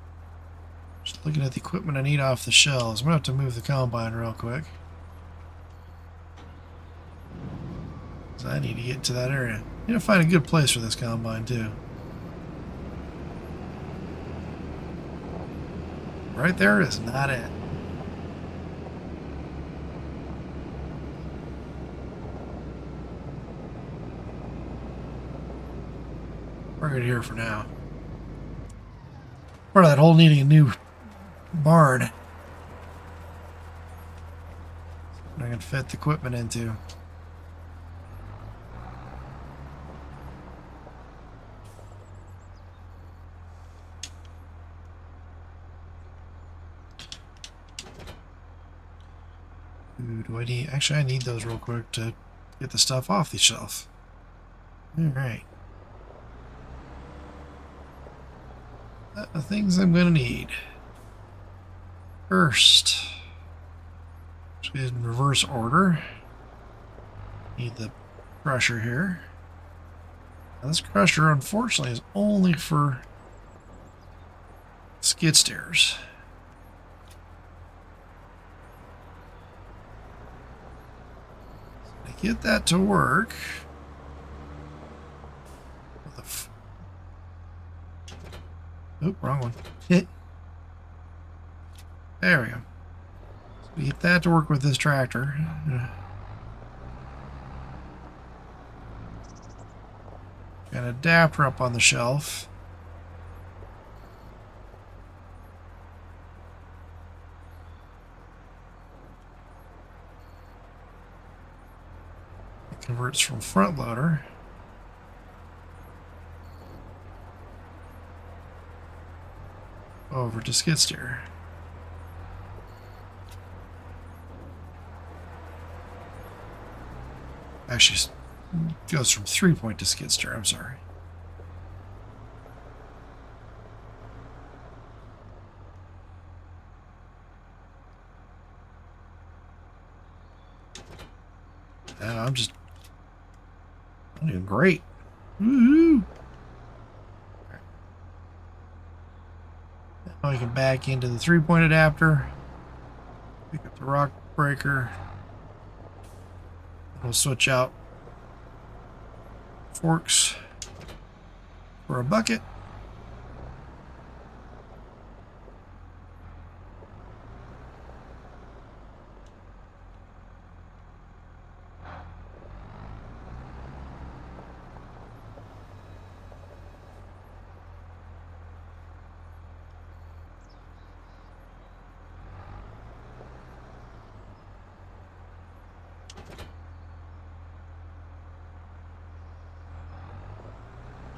Just looking at the equipment I need off the shelves. I'm going to have to move the combine real quick. Because I need to get to that area. I need to find a good place for this combine, too. Right there is not it. We're good here for now. Part of that whole needing a new barn. I can fit the equipment into. Ooh, do I need... Actually, I need those real quick to get the stuff off the shelf. Alright. The things I'm going to need. First, just in reverse order. Need the crusher here. Now, this crusher, unfortunately, is only for skid steers. So to get that to work, oop, wrong one. Hit. There we go. So we get that to work with this tractor. Got an adapter up on the shelf. It converts from front loader over to skid steer. Actually, it goes from 3-point to skid steer, I'm sorry. I'm doing great. Woohoo! Now I can back into the 3-point adapter, pick up the rock breaker. We'll switch out forks for a bucket.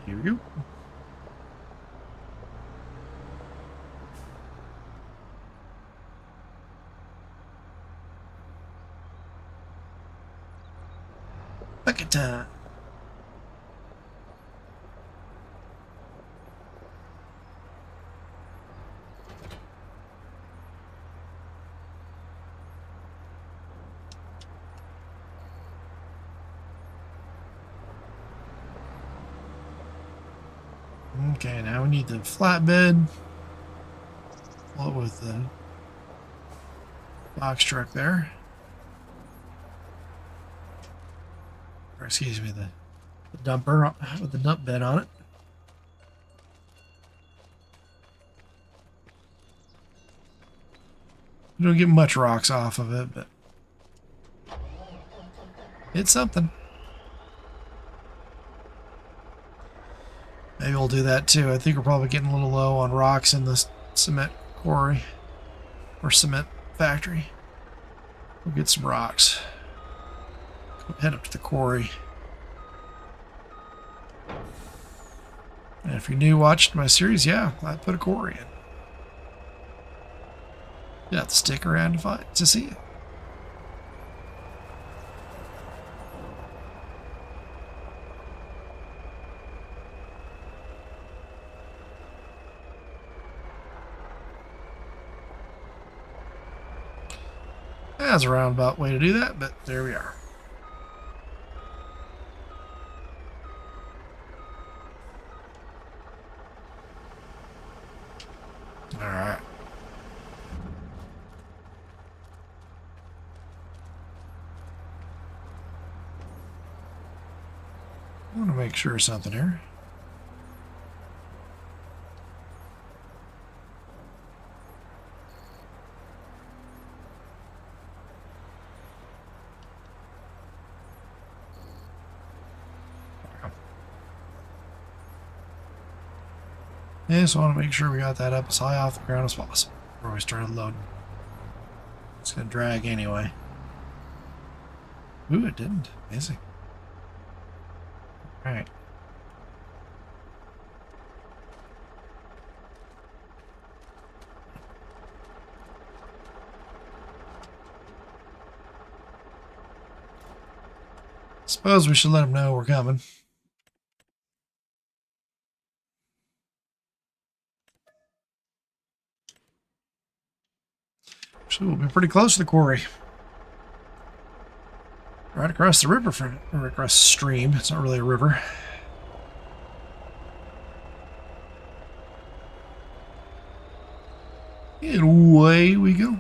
Here we go. Bucket time. Okay, now we need the flatbed. Pull it with the box truck there. Or excuse me, the dumper with the dump bed on it. We don't get much rocks off of it, but it's something. Maybe we'll do that too. I think we're probably getting a little low on rocks in this cement quarry or cement factory. We'll get some rocks. Go head up to the quarry. And if you're new watching my series, yeah, I put a quarry in. You have to stick around to see it. That's a roundabout way to do that, but there we are. All right. I want to make sure of something here. Yeah, just want to make sure we got that up as high off the ground as possible before we started loading. It's going to drag anyway. Ooh, it didn't. Amazing. All right. Suppose we should let them know we're coming. So we'll be pretty close to the quarry. Right across the river from, or across the stream. It's not really a river. And away we go.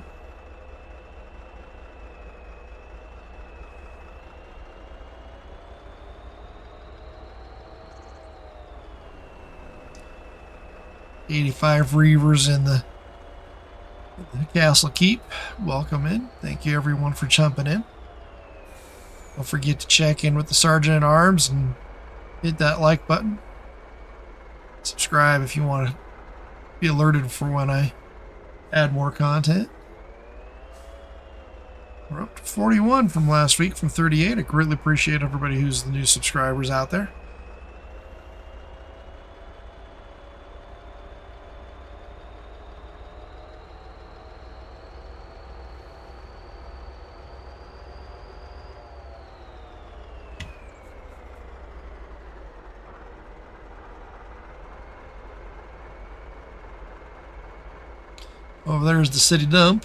"85 Reavers in the Castle Keep. Welcome in. Thank you everyone for jumping in. Don't forget to check in with the Sergeant at Arms and hit that like button. Subscribe if you want to be alerted for when I add more content. We're up to 41 from last week from 38. I greatly appreciate everybody who's the new subscribers out there. Over there is the city dump.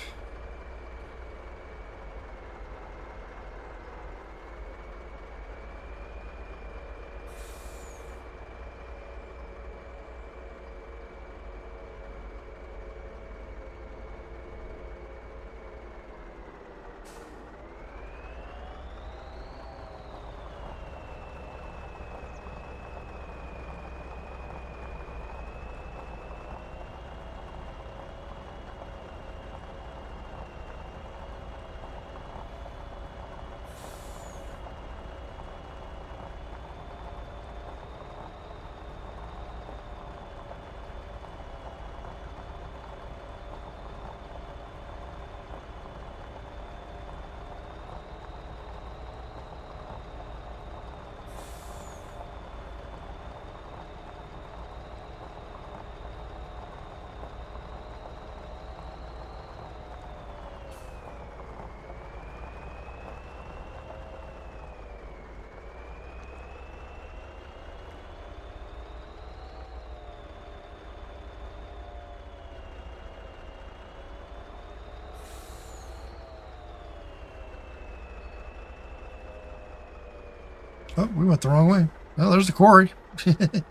Oh, we went the wrong way. Oh, there's the quarry. Get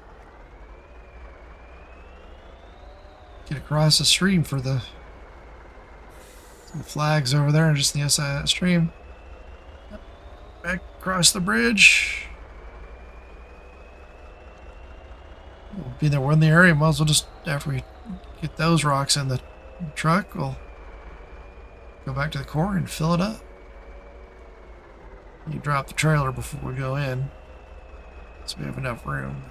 across the stream for the flags over there, just on the other side of that stream. Back across the bridge. We'll be there. We're in the area. Might as well just, after we get those rocks in the truck, we'll go back to the quarry and fill it up. You drop the trailer before we go in, so we have enough room.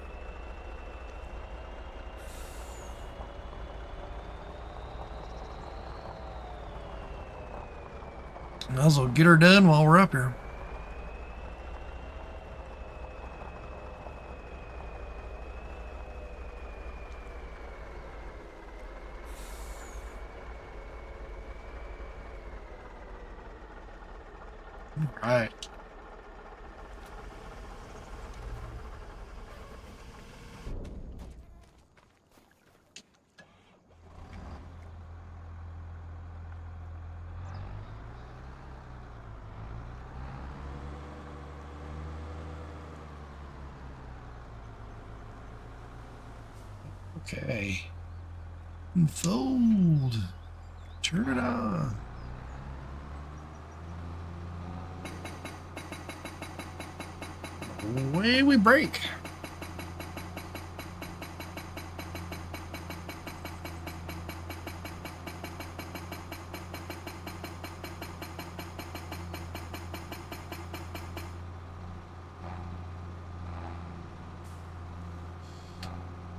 Might as well get her done while we're up here. All right. Okay. Unfold. Turn it on. Away we break.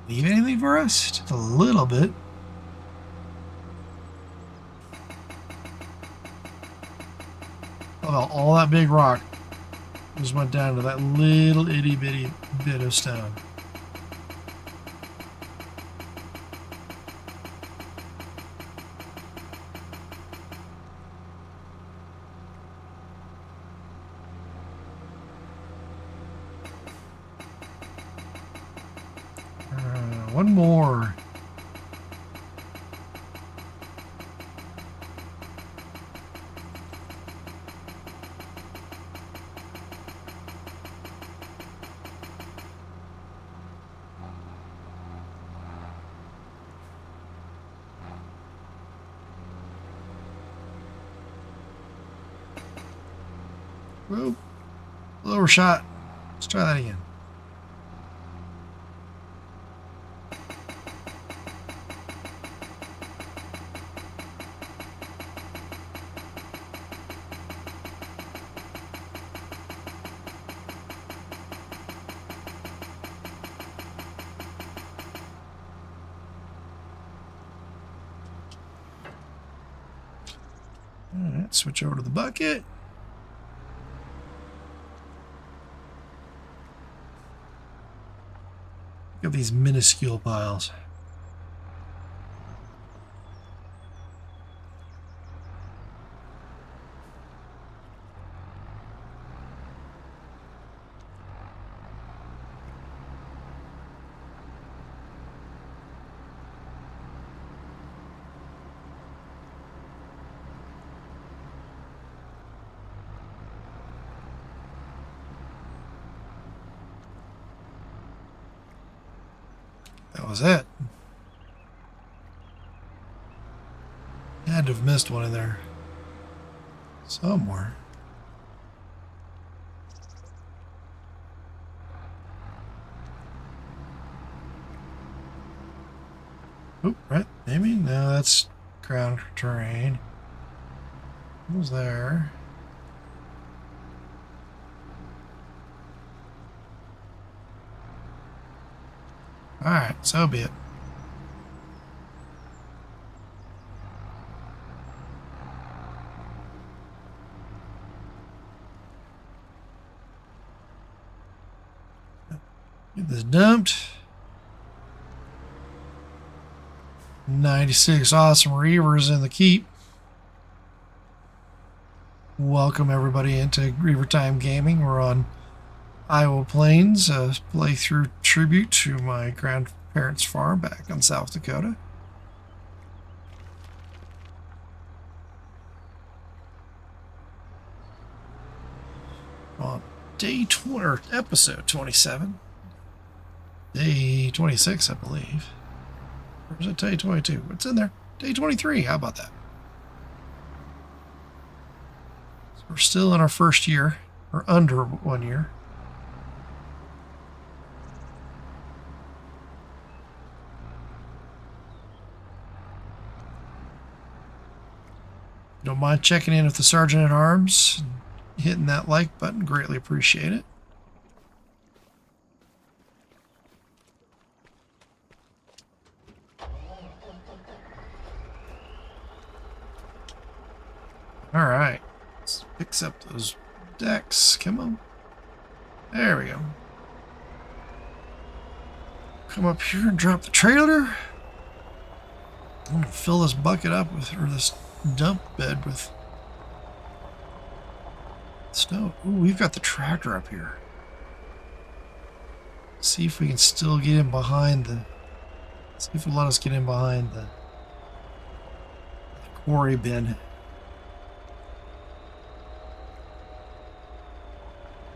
Leave anything for us? Just a little bit. Oh, all that big rock just went down to that little itty bitty bit of stone. One more. Whoa. Lower shot. Let's try that again. All right, switch over to the bucket. Look at these minuscule piles. That was it. Had to have missed one in there somewhere. Oop, right? Maybe? No, that's ground terrain. What was there? Alright, so be it. Get this dumped. 96 awesome reavers in the keep. Welcome everybody into Reaver Time Gaming. We're on Iowa Plains, playthrough tribute to my grandparents' farm back in South Dakota. On day 20, or episode 27. Day 26, I believe. Or is it day 22? What's in there? Day 23. How about that? So we're still in our first year, or under 1 year. Don't mind checking in with the Sergeant at Arms, hitting that like button, greatly appreciate it. All right, let's fix up those decks. Come on. There we go. Come up here and drop the trailer. I'm gonna fill this bucket up with, or this dump bed with snow. Ooh, we've got the tractor up here. See if we can still get in behind the. See if it'll let us get in behind the quarry bin.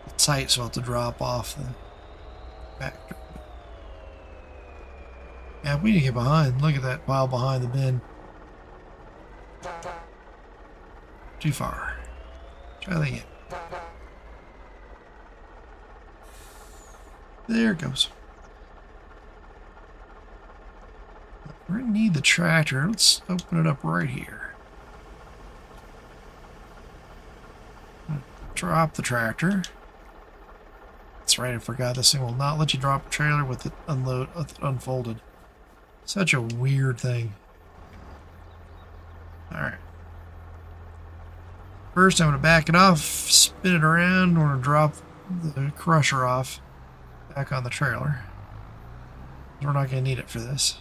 It's tight, so I'll have to drop off the factory. Yeah, we need to get behind. Look at that pile behind the bin. Too far. Try that again. There it goes. We're going to need the tractor. Let's open it up right here. Drop the tractor. That's right, I forgot this thing will not let you drop a trailer with it unfolded. Such a weird thing. Alright. First, I'm going to back it off, spin it around, we're going to drop the crusher off back on the trailer. We're not going to need it for this.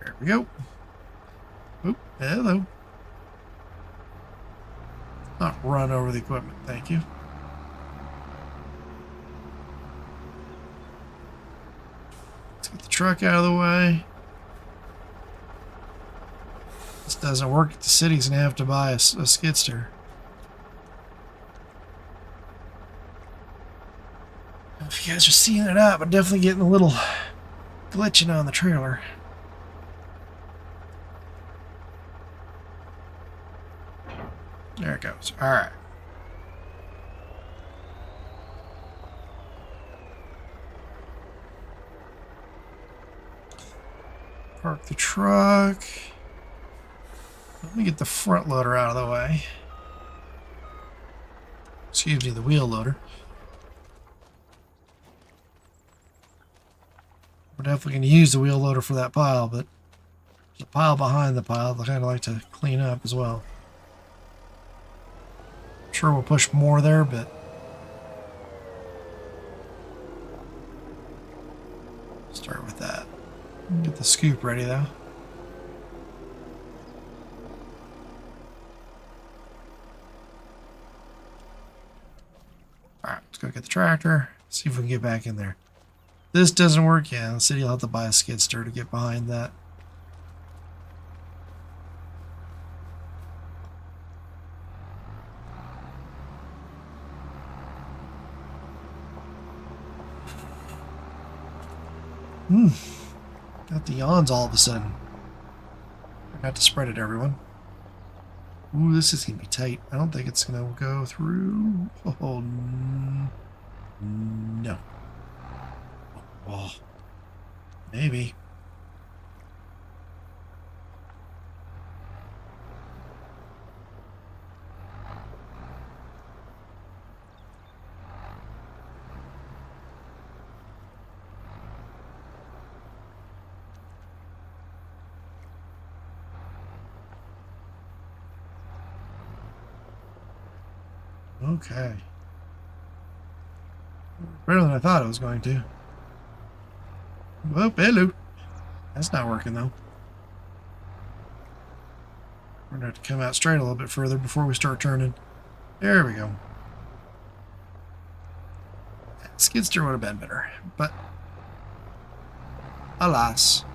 There we go. Oop, hello. Not run over the equipment, thank you. Let's get the truck out of the way. This doesn't work. The city's gonna have to buy a skidster. If you guys are seeing it up, I'm definitely getting a little glitching on the trailer. There it goes. All right. Park the truck. Let me get the front loader out of the way. Excuse me, the wheel loader. We're definitely going to use the wheel loader for that pile, but there's a pile behind the pile that I kind of like to clean up as well. Sure, we'll push more there, but start with that. Get the scoop ready though. Alright, let's go get the tractor, see if we can get back in there. This doesn't work, yeah, the city will have to buy a skid steer to get behind that. Got the yawns all of a sudden. Forgot to spread it, everyone. Ooh, this is going to be tight. I don't think it's going to go through. Oh, no. Oh, maybe. Okay. Better than I thought it was going to. Oh, hello. That's not working, though. We're going to have to come out straight a little bit further before we start turning. There we go. Skid steer would have been better, but alas.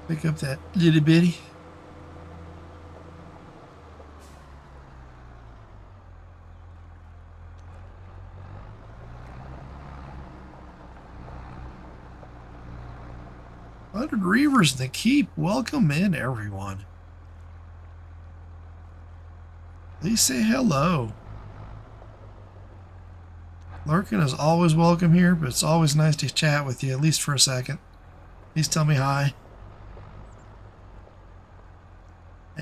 Pick up that little bitty. Hundred Reavers in the Keep. Welcome in, everyone. Please say hello. Lurking is always welcome here, but it's always nice to chat with you, at least for a second. Please tell me hi.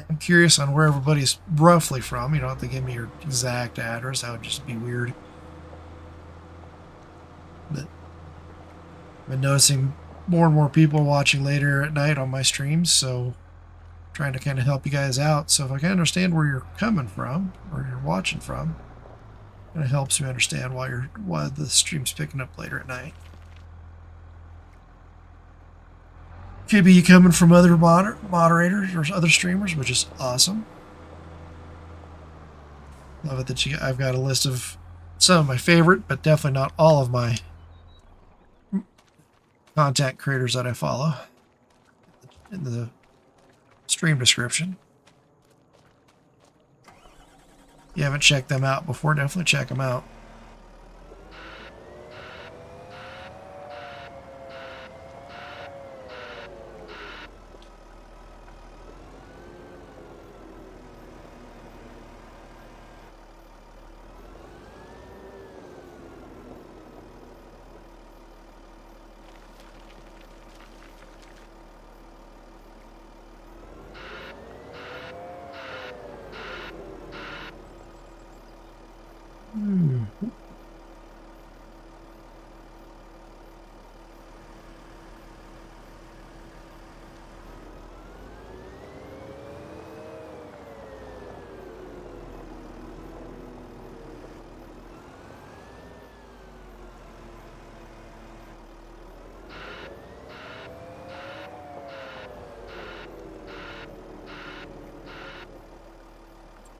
I'm curious on where everybody's roughly from. You don't have to give me your exact address. That would just be weird. But I've been noticing more and more people watching later at night on my streams, so trying to kind of help you guys out. So if I can understand where you're coming from or you're watching from, it helps me understand why the stream's picking up later at night. Could be you coming from other moderators or other streamers, which is awesome. Love it that I've got a list of some of my favorite, but definitely not all of my content creators that I follow in the stream description. If you haven't checked them out before, definitely check them out.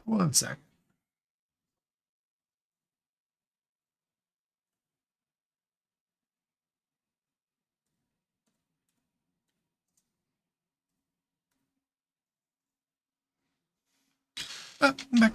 One sec. I'm back.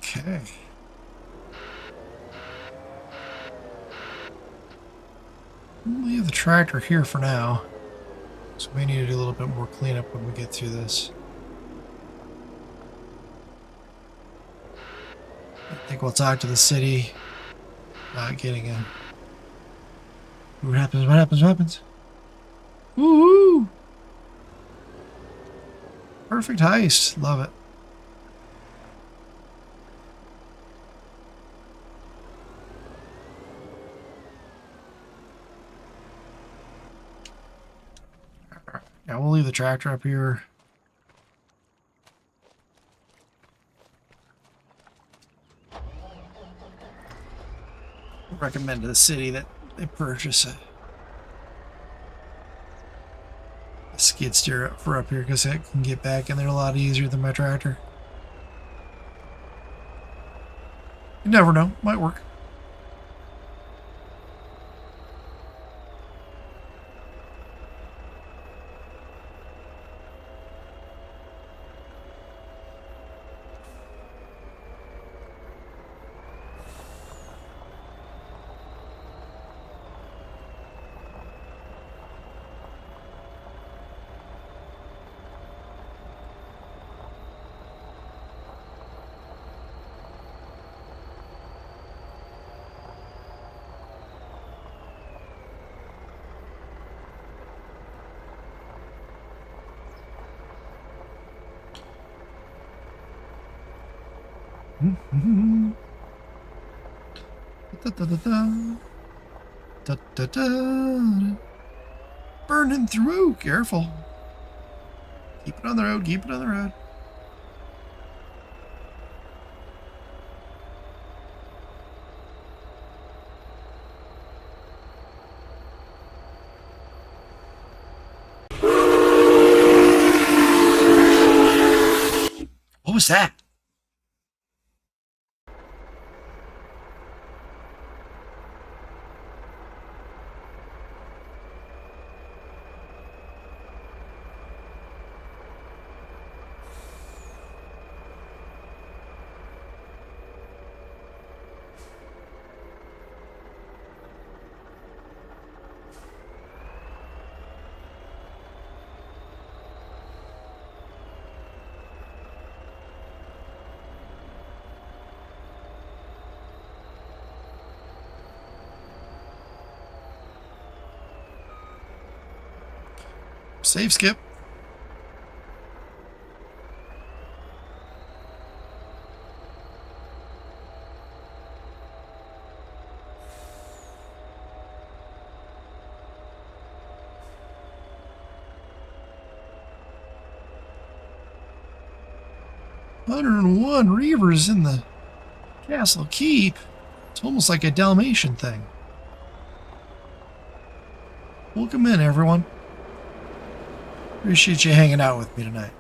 Okay. We'll leave the tractor here for now. So we need to do a little bit more cleanup when we get through this. I think we'll talk to the city about getting a... What happens? What happens? What happens? Woohoo! Perfect heist. Love it. Yeah, we'll leave the tractor up here. Recommend to the city that they purchase a skid steer for up here because it can get back in there a lot easier than my tractor. You never know. Might work. Burning through. Careful. Keep it on the road. Keep it on the road. was that? Save skip. "101 reavers in the castle keep." It's almost like a Dalmatian thing. Welcome in, everyone. Appreciate you hanging out with me tonight.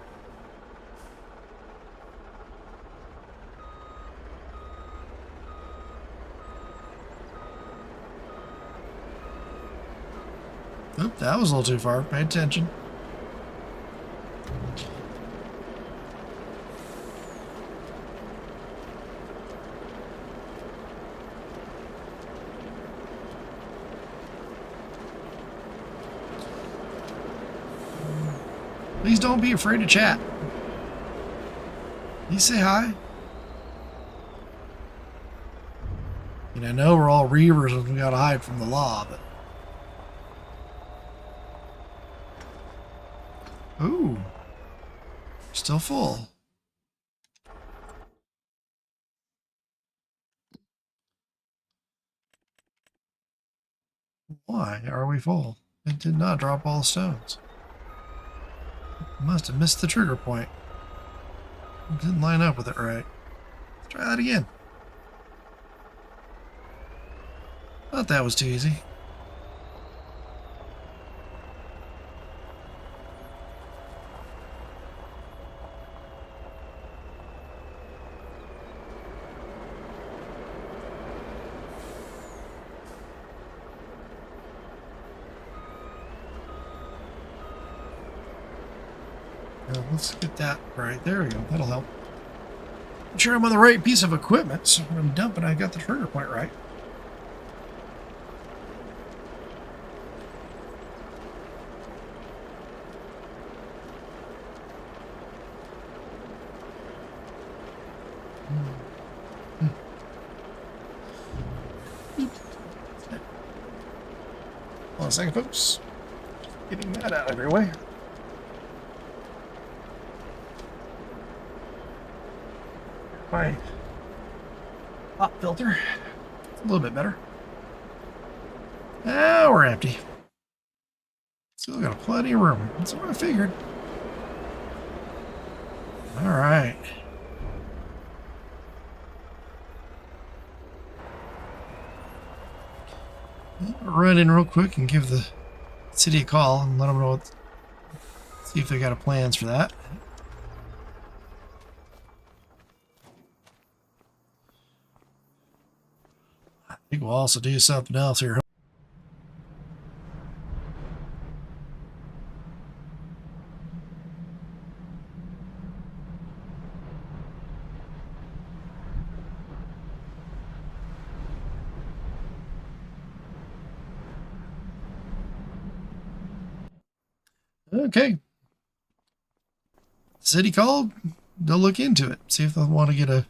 Oh, that was a little too far. Pay attention. Please don't be afraid to chat. You say hi. I know we're all reavers and we gotta hide from the law, but... Ooh. Still full. Why are we full? It did not drop all the stones. Must have missed the trigger point. Didn't line up with it right. Let's try that again. Thought that was too easy. Let's get that right. There we go. That'll help. I'm sure I'm on the right piece of equipment, so when I'm dumping, I got the trigger point right. Hold on a second, folks. Getting that out of your way. My pop filter. A little bit better. Now we're empty. Still got plenty of room. That's what I figured. All right. I'll run in real quick and give the city a call and let them know what, see if they got plans for that. I think we'll also do something else here. Okay. City called. They'll look into it. See if they'll want to get a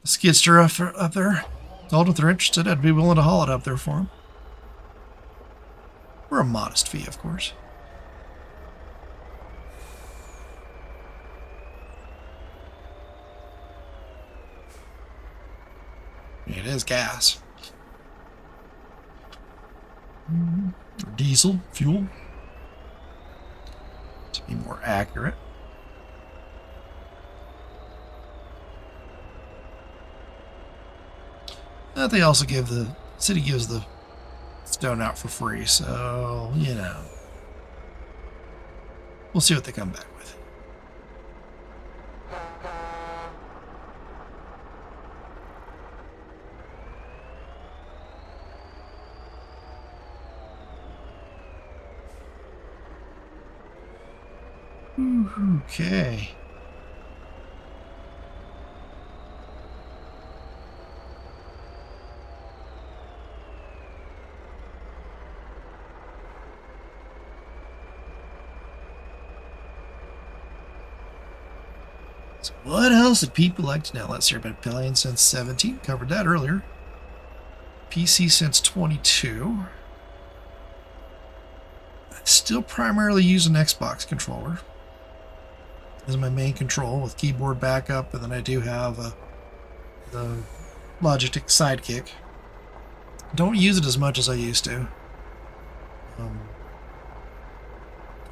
skidster up there. Told if they're interested, I'd be willing to haul it up there for them. For a modest fee, of course. It is gas. Or diesel fuel, to be more accurate. But they also give the city gives the stone out for free, so you know, we'll see what they come back with. Okay. So what else did people like to know? Let's see, I've been playing since 17. Covered that earlier. PC since 22. I still primarily use an Xbox controller as my main control with keyboard backup, and then I do have the Logitech Sidekick. Don't use it as much as I used to.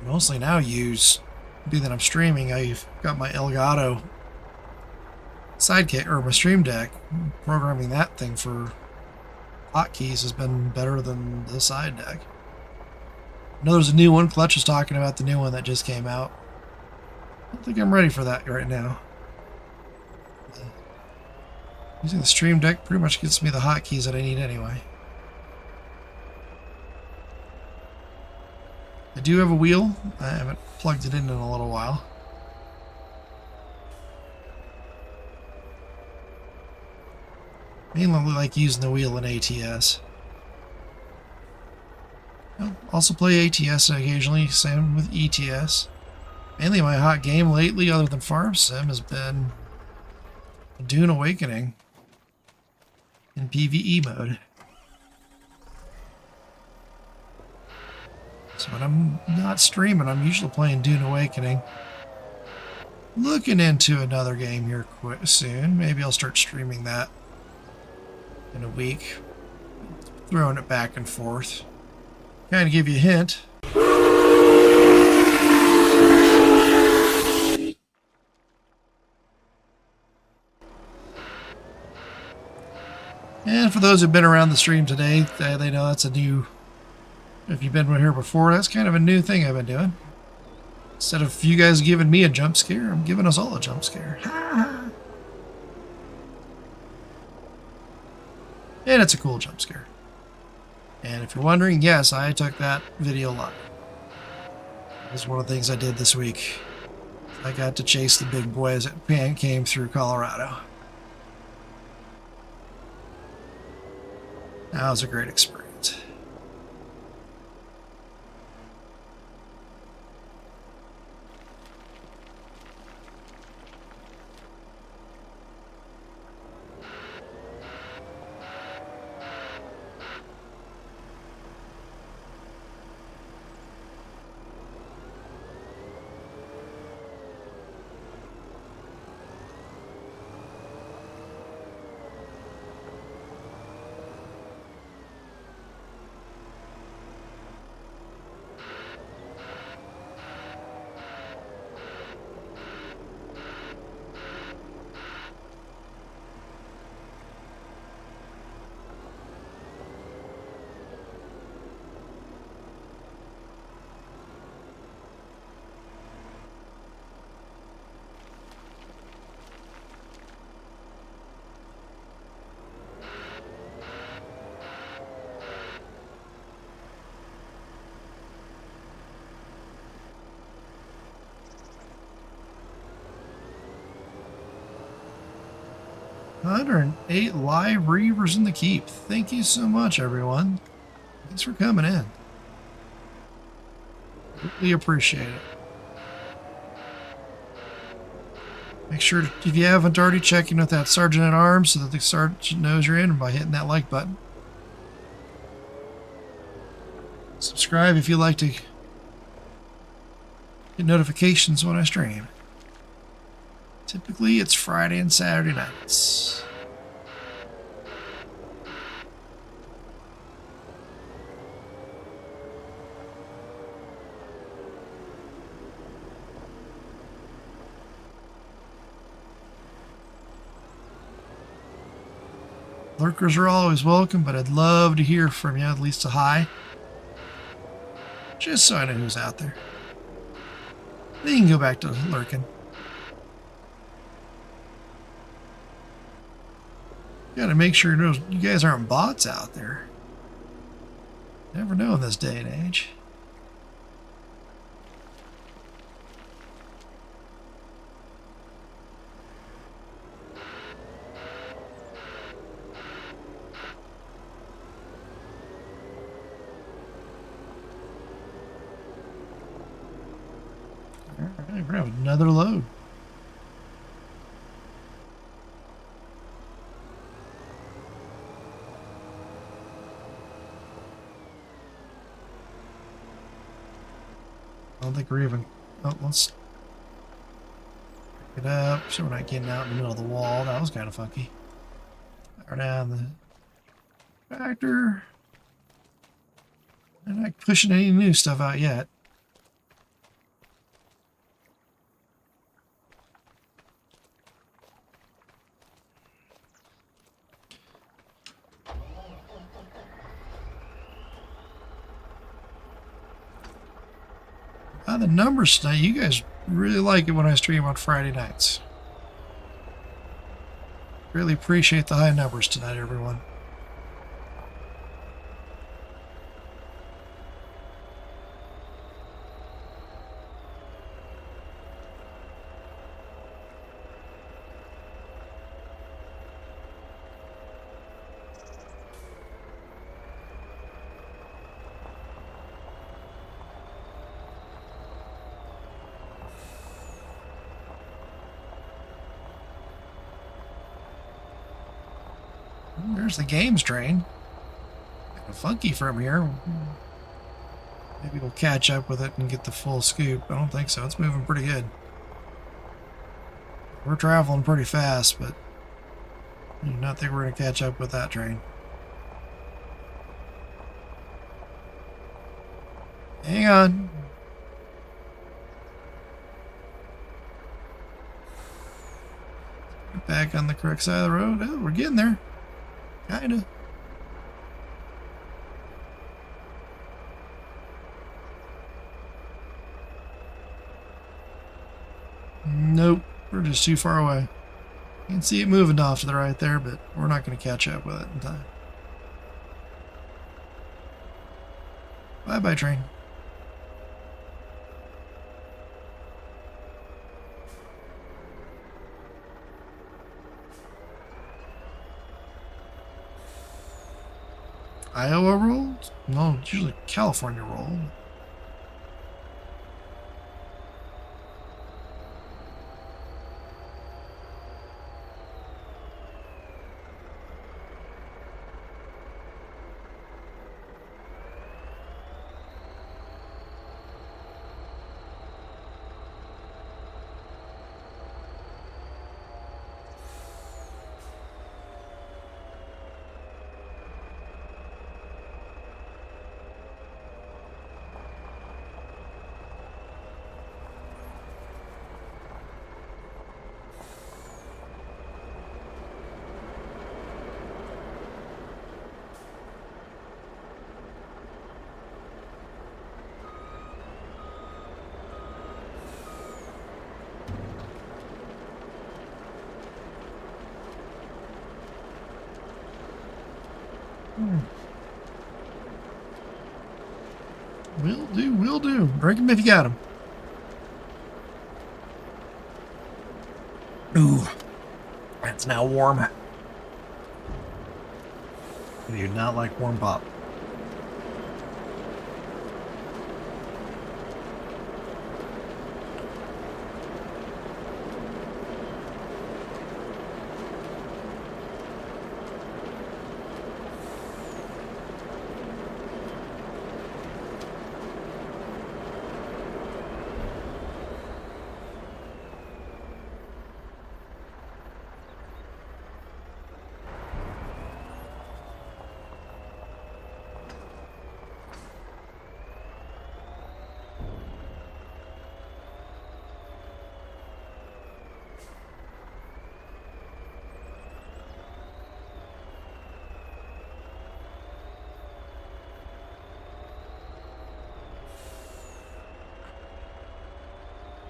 Mostly now use, being that I'm streaming, I've got my Elgato Sidekick, or my Stream Deck. Programming that thing for hotkeys has been better than the side deck. I know there's a new one. Clutch was talking about the new one that just came out. I don't think I'm ready for that right now. Using the Stream Deck pretty much gets me the hotkeys that I need anyway. I do have a wheel. I haven't plugged it in a little while. Mainly like using the wheel in ATS. I'll also play ATS occasionally, same with ETS. Mainly my hot game lately, other than Farm Sim, has been Dune Awakening in PvE mode. So when I'm not streaming, I'm usually playing Dune Awakening. Looking into another game here soon. Maybe I'll start streaming that in a week. Throwing it back and forth. Kind of give you a hint. And for those who've been around the stream today, they know that's a new... If you've been here before, that's kind of a new thing I've been doing. Instead of you guys giving me a jump scare, I'm giving us all a jump scare. And it's a cool jump scare. And if you're wondering, yes, I took that video live. It was one of the things I did this week. I got to chase the big boy as it came through Colorado. That was a great experience. $108 live reavers in the keep. Thank you so much, everyone. Thanks for coming in. Really appreciate it. Make sure, if you haven't already, check in with that Sergeant at Arms so that the Sergeant knows you're in by hitting that like button. Subscribe if you like to get notifications when I stream. Typically, it's Friday and Saturday nights. Lurkers are always welcome, but I'd love to hear from you, at least a hi. Just so I know who's out there. Then you can go back to lurking. Gotta make sure you guys aren't bots out there. Never know in this day and age. We're going to have another load. I don't think we're even... Oh, let's pick it up so we're not getting out in the middle of the wall. That was kind of funky. Power down the tractor. I'm not pushing any new stuff out yet. The numbers tonight, you guys really like it when I stream on Friday nights. Really appreciate the high numbers tonight, everyone. There's the games train. Kind of funky from here. Maybe we'll catch up with it and get the full scoop. I don't think so. It's moving pretty good. We're traveling pretty fast, but I do not think we're going to catch up with that train. Hang on. Get back on the correct side of the road. Oh, we're getting there. Kinda. Nope, we're just too far away. You can see it moving off to the right there, but we're not going to catch up with it in time. Bye-bye, train. Iowa roll? No, it's usually California roll. Will do, will do. Drink them if you got them. Ooh, that's now warm. I do not like warm pop.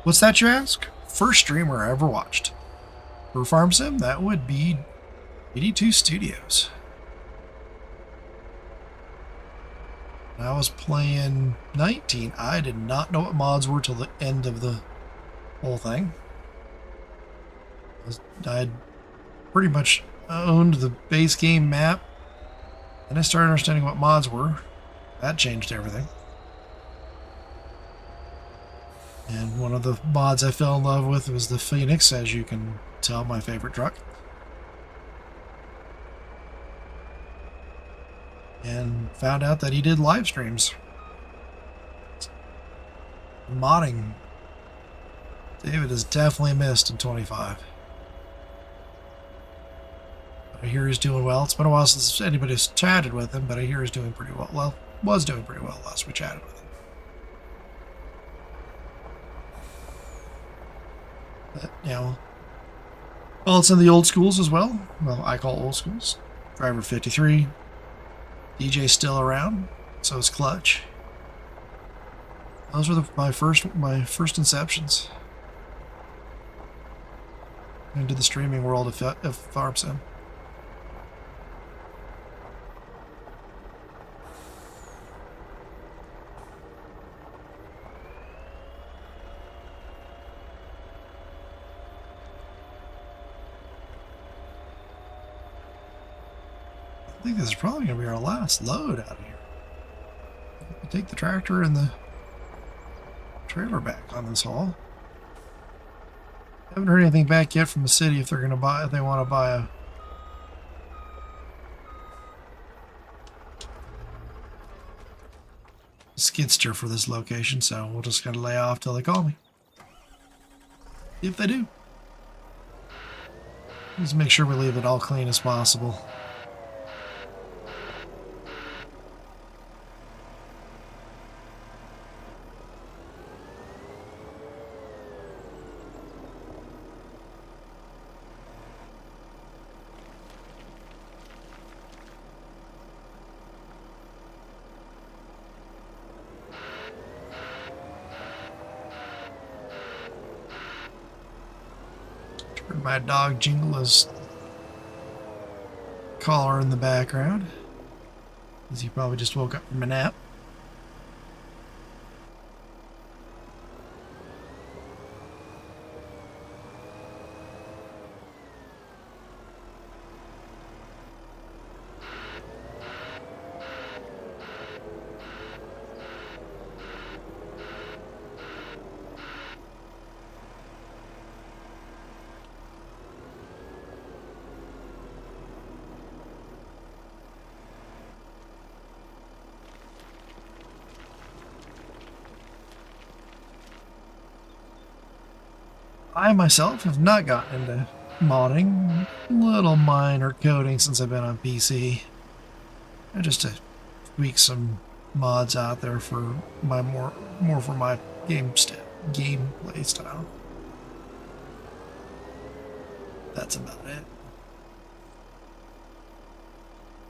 What's that, you ask? First streamer I ever watched. For Farm Sim, that would be 82 Studios. When I was playing 19, I did not know what mods were till the end of the whole thing. I pretty much owned the base game map. Then I started understanding what mods were. That changed everything. And one of the mods I fell in love with was the Phoenix, as you can tell, my favorite truck. And found out that he did live streams. Modding. David is definitely missed in 25. I hear he's doing well. It's been a while since anybody's chatted with him, but I hear he's doing pretty well. Well, was doing pretty well last we chatted with him. But, you know, well, it's in the old schools as well. Well, I call old schools. Driver 53. DJ's still around. So is Clutch. Those were my first inceptions into the streaming world of Farm Sim. I think this is probably going to be our last load out of here. We'll take the tractor and the trailer back on this haul. Haven't heard anything back yet from the city if they want to buy a skidster for this location, so we'll just kind of lay off till they call me. If they do. Just make sure we leave it all clean as possible. My dog jingle his collar in the background, as he probably just woke up from a nap. I myself have not gotten into modding, little minor coding since I've been on PC. Just to tweak some mods out there for my more for my gameplay style. That's about it.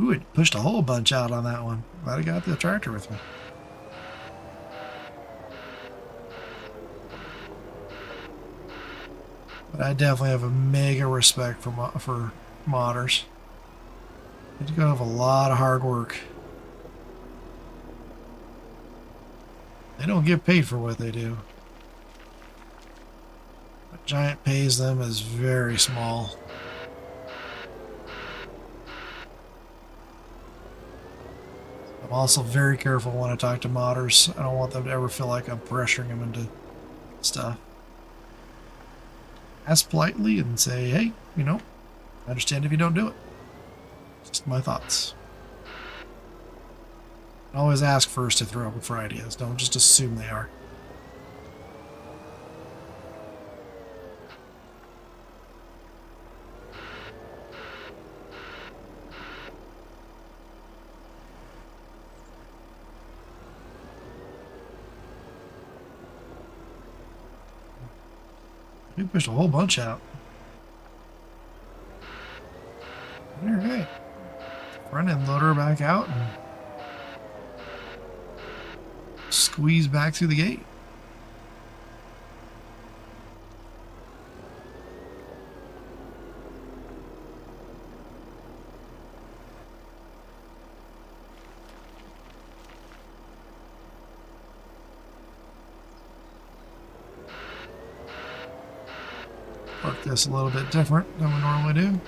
Ooh, it pushed a whole bunch out on that one. Glad I got the tractor with me. But I definitely have a mega respect for modders. They do have a lot of hard work. They don't get paid for what they do. What Giant pays them is very small. I'm also very careful when I talk to modders. I don't want them to ever feel like I'm pressuring them into stuff. Ask politely and say, hey, you know, I understand if you don't do it. Just my thoughts. Always ask first if they're open for ideas. Don't just assume they are. We pushed a whole bunch out. Alright. Front end loader back out and squeeze back through the gate. Park this a little bit different than we normally do.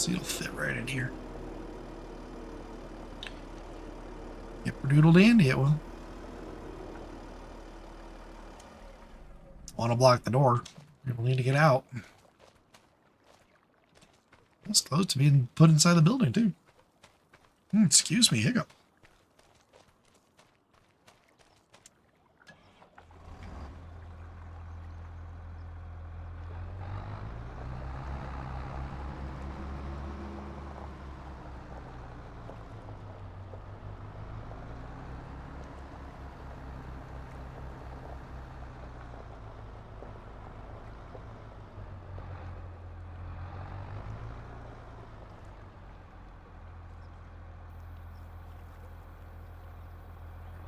See, it'll fit right in here. Yipper-doodle dandy it will. Want to block the door. People need to get out. It's close to being put inside the building, too. Excuse me, hiccup.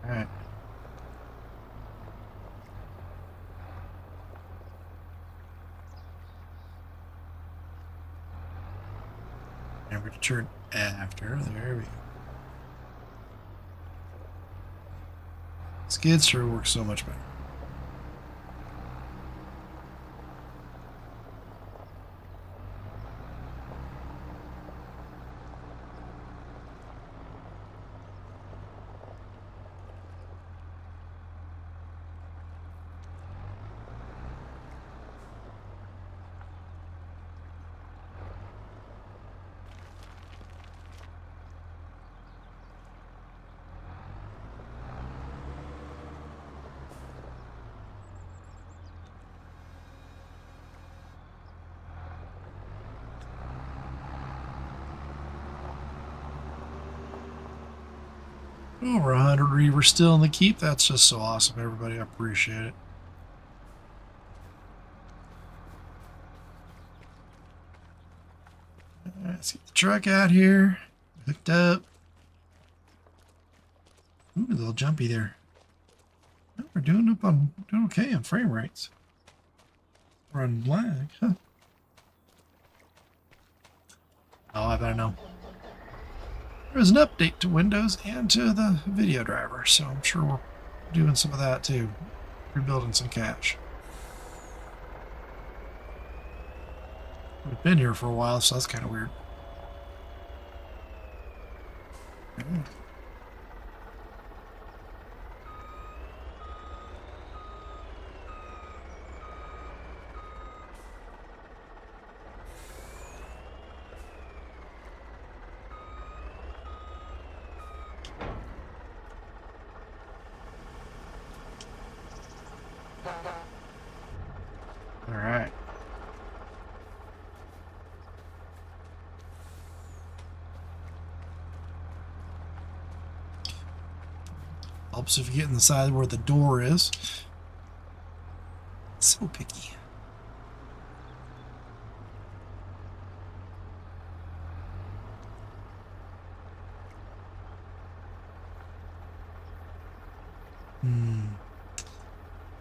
All right. And we're going to turn after. There we go. Skid sure works so much better. Over 100 reavers still in the keep. That's just so awesome, everybody. I appreciate it. Let's get the truck out here. Hooked up. Ooh, a little jumpy there. Oh, we're doing okay on frame rates. We're on lag, huh? Oh, I better know. There's an update to Windows and to the video driver, so I'm sure we're doing some of that too. Rebuilding some cache. We've been here for a while, so that's kind of weird. All right. Helps if you get inside where the door is. So picky.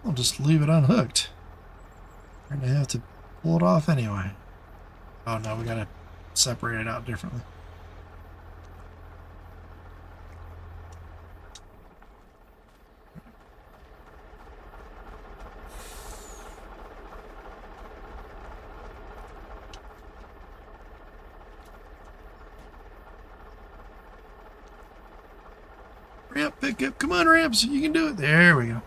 I'll just leave it unhooked. We're gonna have to pull it off anyway. Oh no, we gotta separate it out differently. Ramp pickup, come on ramps, you can do it. There we go.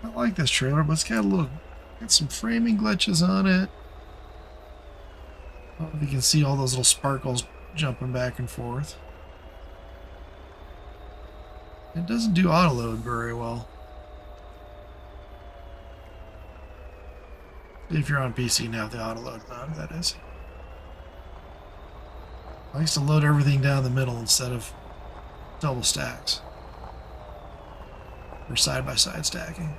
I like this trailer, but it's got some framing glitches on it. I don't know if you can see all those little sparkles jumping back and forth. It doesn't do autoload very well. If you're on PC now, the autoload mode, that is. I used to load everything down the middle instead of double stacks. Or side-by-side stacking.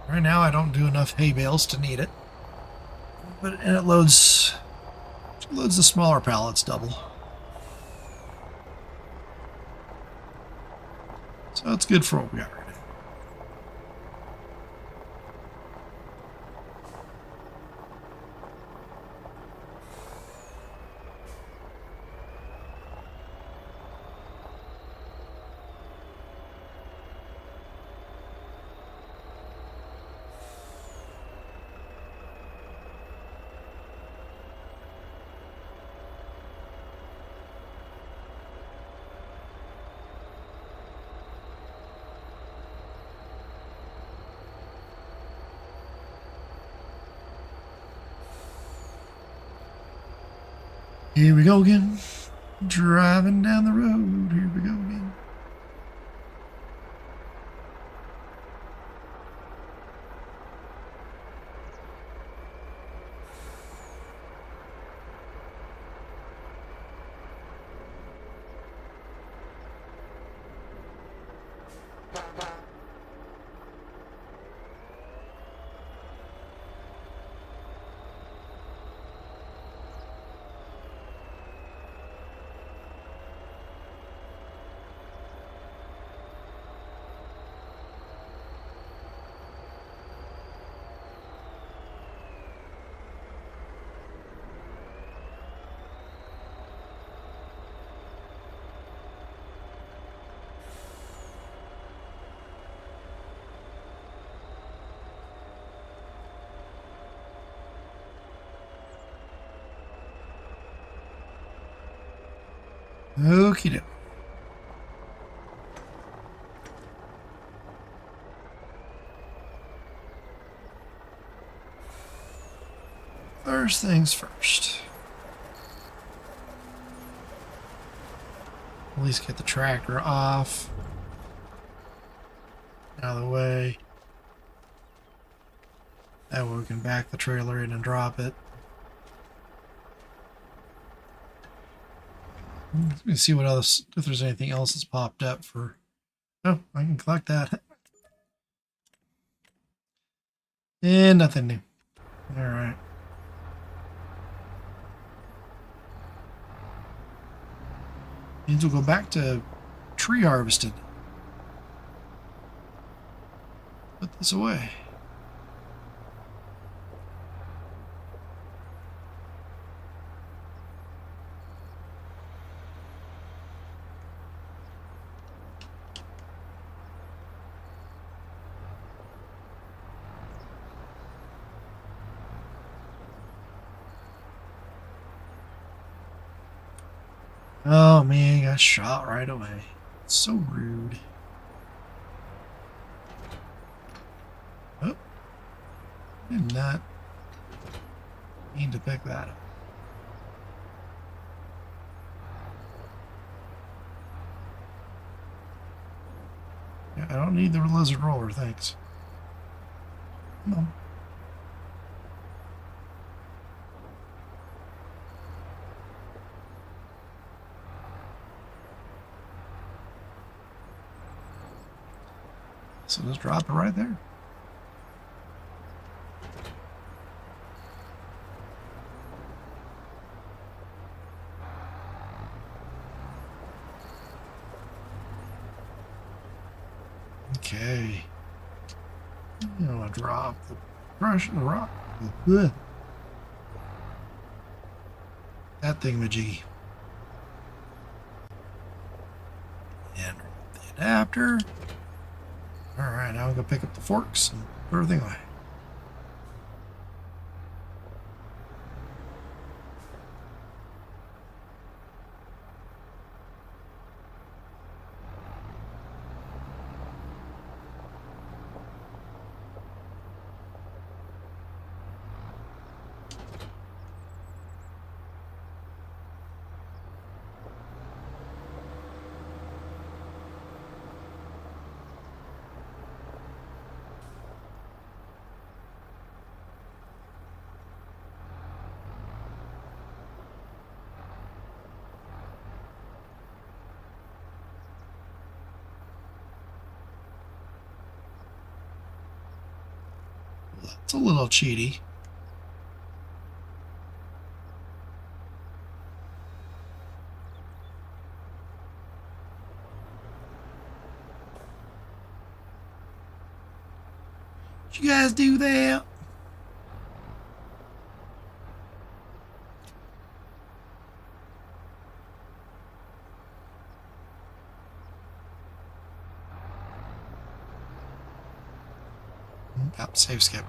Right now I don't do enough hay bales to need it. And it loads the smaller pallets double. So it's good for what we got right now. Here we go again. Driving down the road. Here we go again. Okie doke. First things first. At least get the tractor off. Out of the way. That way we can back the trailer in and drop it. Let me see what else, if there's anything else that's popped up for... Oh, I can collect that. And nothing new. Alright. Means we'll go back to tree harvested. Put this away. Oh man, got shot right away. So rude. Oh, did not mean to pick that up. Yeah, I don't need the lizard roller, thanks. Come on. So just drop it right there. Okay. You know, I drop the brush and the rock. Ugh. That thingamajiggy. And the adapter. Alright, now I'm going to pick up the forks and put everything away. It's a little cheaty. Did you guys do that? Yep, save skip.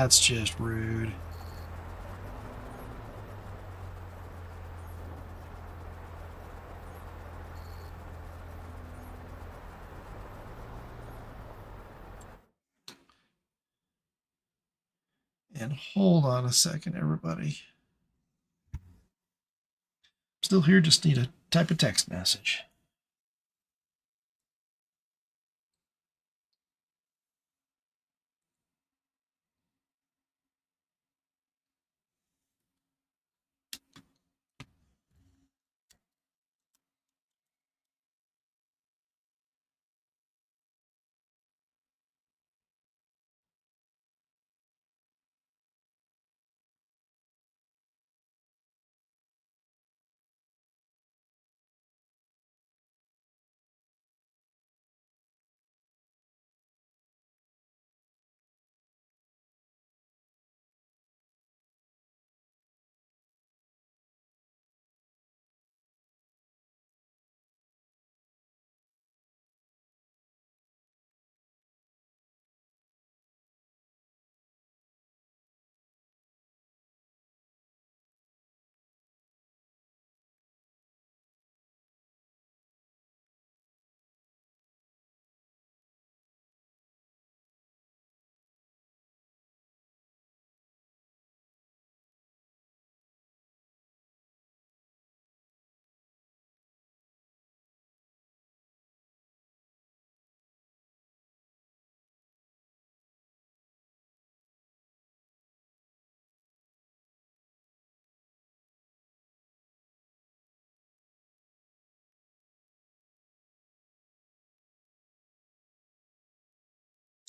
That's just rude. And hold on a second, everybody. Still here, just need to type a text message.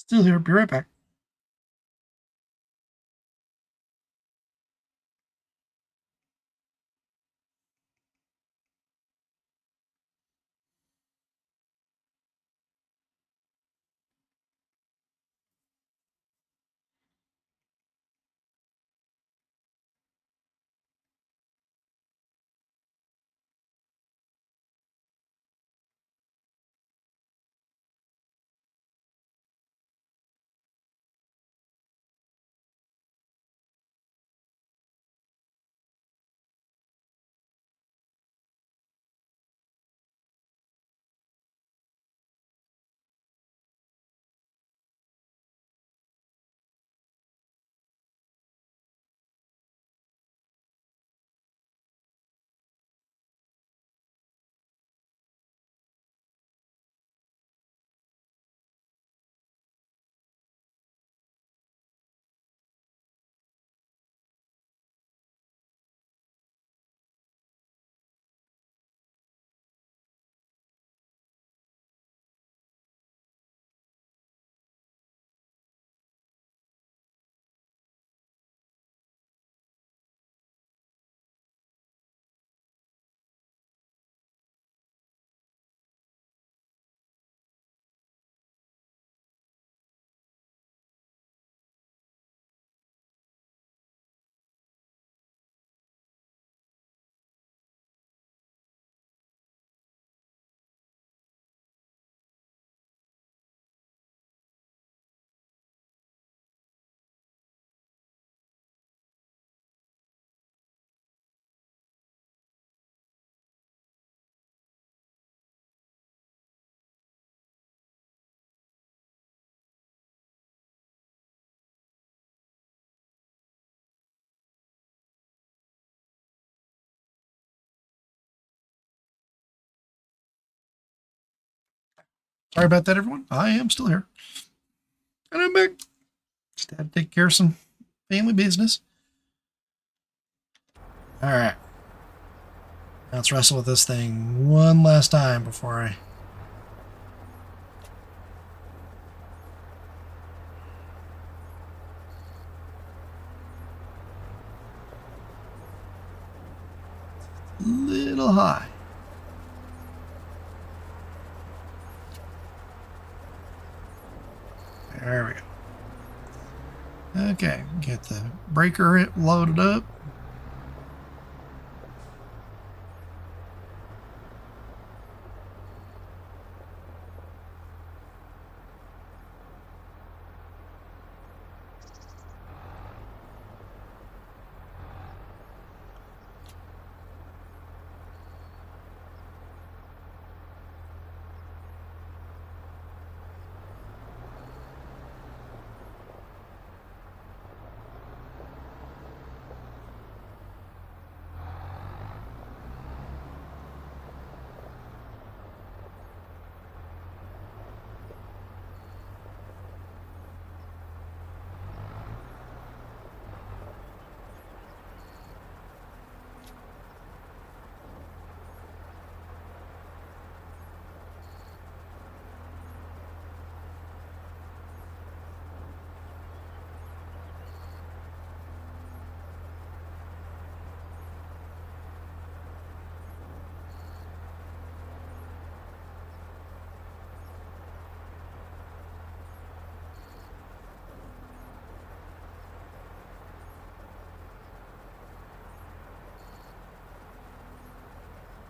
Still here. Be right back. Sorry about that, everyone. I am still here. And I'm back. Just had to take care of some family business. All right. Let's wrestle with this thing one last time before I... Little high. There we go. Okay, get the breaker loaded up.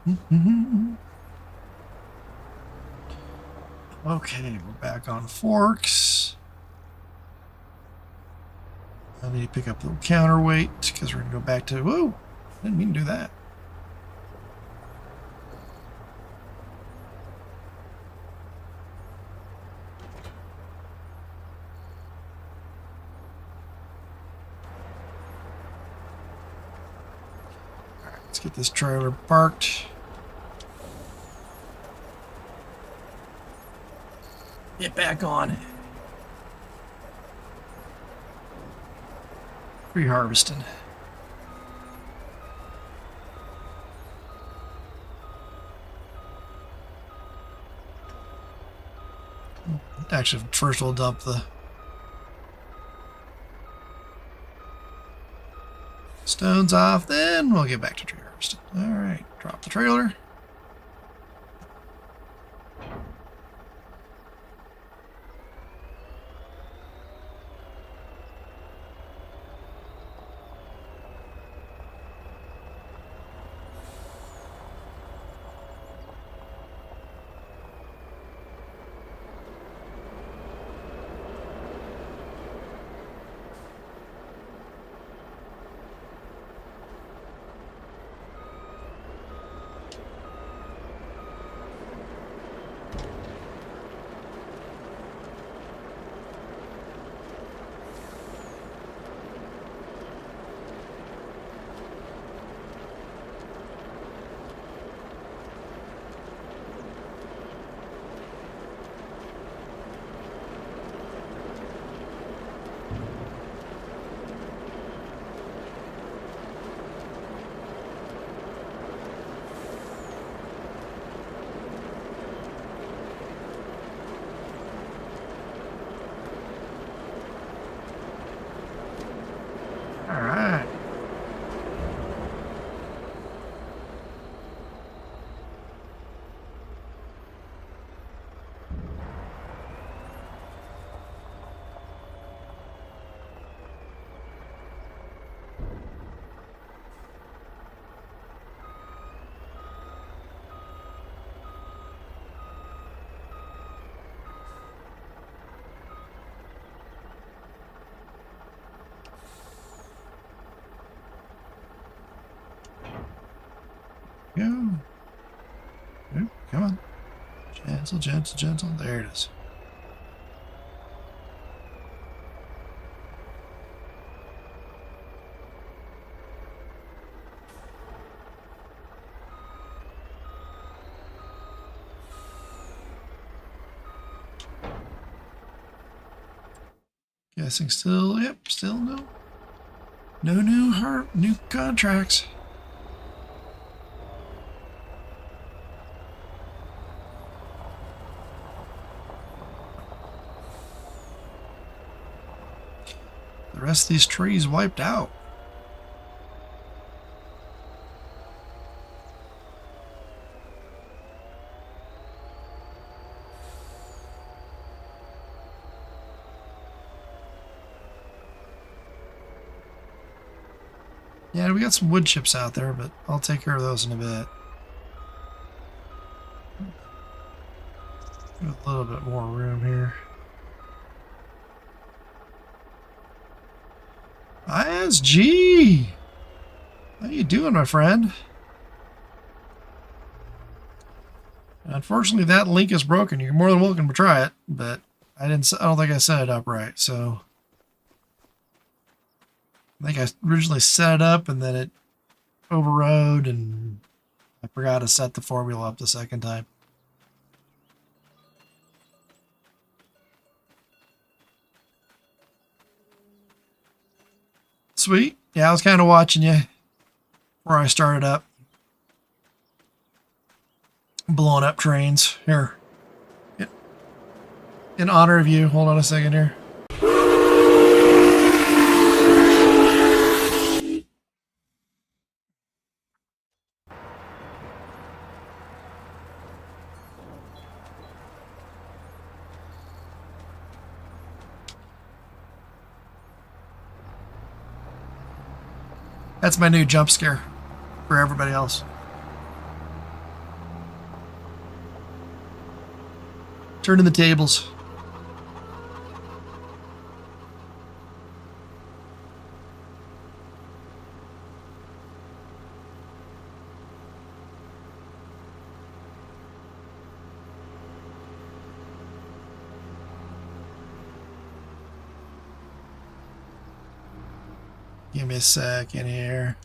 Okay, we're back on forks. I need to pick up a little counterweight because we're going to go back to... Whoa! Didn't mean to do that. All right, let's get this trailer parked. Get back on. Pre-harvesting. Actually, first we'll dump the stones off, then we'll get back to tree harvesting. All right, drop the trailer. All right. Go. Oop, come on. Gentle, gentle, gentle. There it is. Guessing still, yep, still no new contracts. The rest of these trees wiped out. Yeah, we got some wood chips out there, but I'll take care of those in a bit. A little bit more room here. ISG! How you doing, my friend? Unfortunately, that link is broken. You're more than welcome to try it, but I don't think I set it up right, so... I think I originally set it up and then it overrode and I forgot to set the formula up the second time. Sweet. Yeah, I was kind of watching you before I started up. Blowing up trains. Here. In honor of you. Hold on a second here. That's my new jump scare for everybody else. Turning the tables. Give me a second here.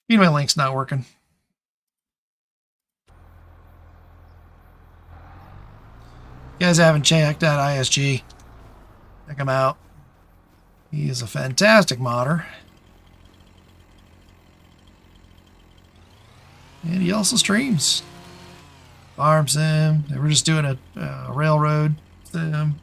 My link's not working. You guys haven't checked out ISG, check him out. He is a fantastic modder. And he also streams. Farm sim. They were just doing a railroad sim.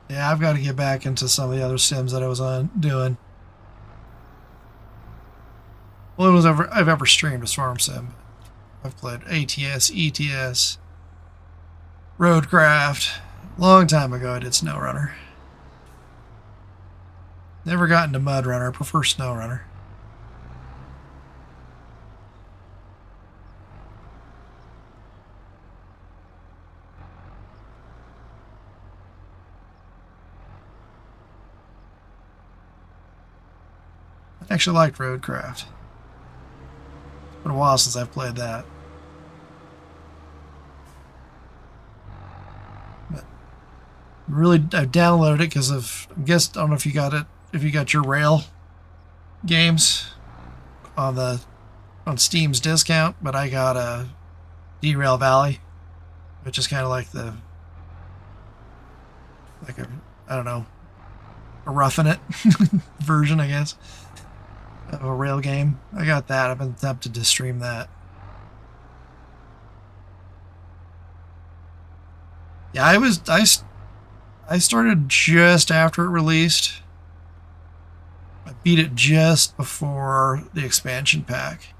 Yeah, I've got to get back into some of the other sims that I was on doing. Well, it was I've ever streamed as farm sim. I've played ATS, ETS, Roadcraft. Long time ago, I did SnowRunner. Never got into MudRunner. I prefer SnowRunner. I actually liked Roadcraft. It's been a while since I've played that. But really, I've downloaded it because of, I don't know if you got it, if you got your rail games on Steam's discount, but I got a Derail Valley, which is kind of like I don't know, a Roughing It version, I guess, of a rail game. I got that. I've been tempted to stream that. Yeah, I started just after it released. I beat it just before the expansion pack,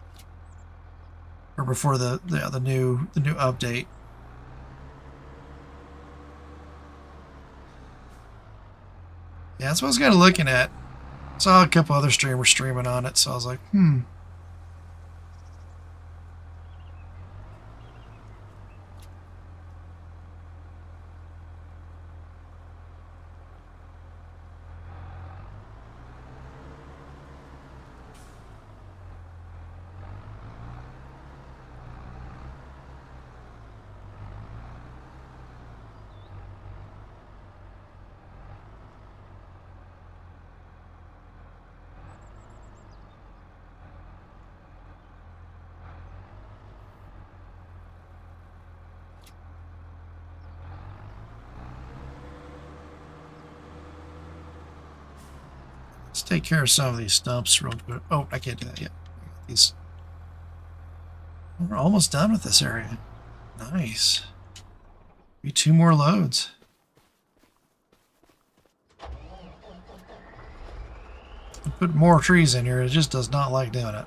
or before the new update. Yeah, that's what I was kind of looking at. Saw a couple other streamers streaming on it, so I was like, let's take care of some of these stumps real quick. Oh, I can't do that yet. These. We're almost done with this area. Nice. Be 2 more loads. I put more trees in here. It just does not like doing it.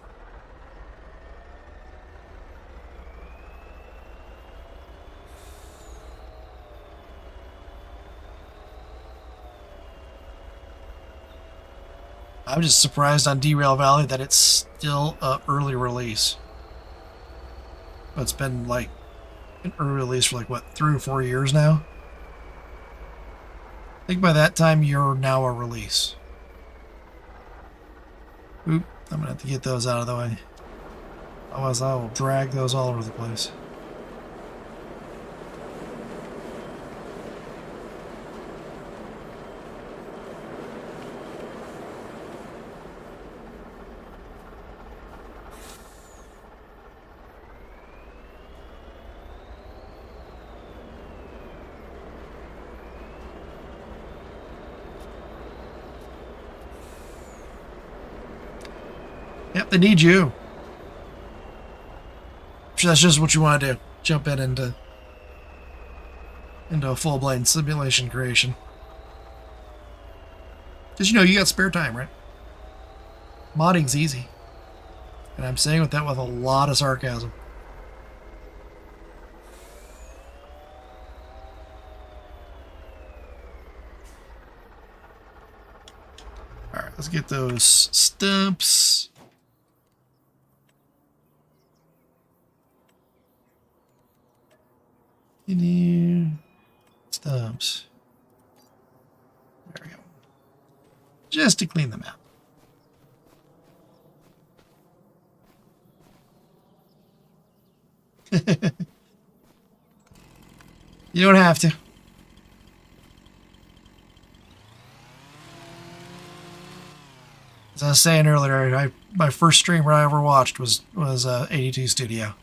I'm just surprised on Derail Valley that it's still an early release. It's been like an early release for like, what, 3 or 4 years now? I think by that time you're now a release. Oop, I'm gonna have to get those out of the way. Otherwise I will drag those all over the place. Yep, they need you. That's just what you want to do. Jump into a full-blown simulation creation. Because, you got spare time, right? Modding's easy. And I'm saying that with a lot of sarcasm. Alright, let's get those stumps. Stumps. There we go. Just to clean them out. You don't have to. As I was saying earlier, my first streamer I ever watched was 82 Studio.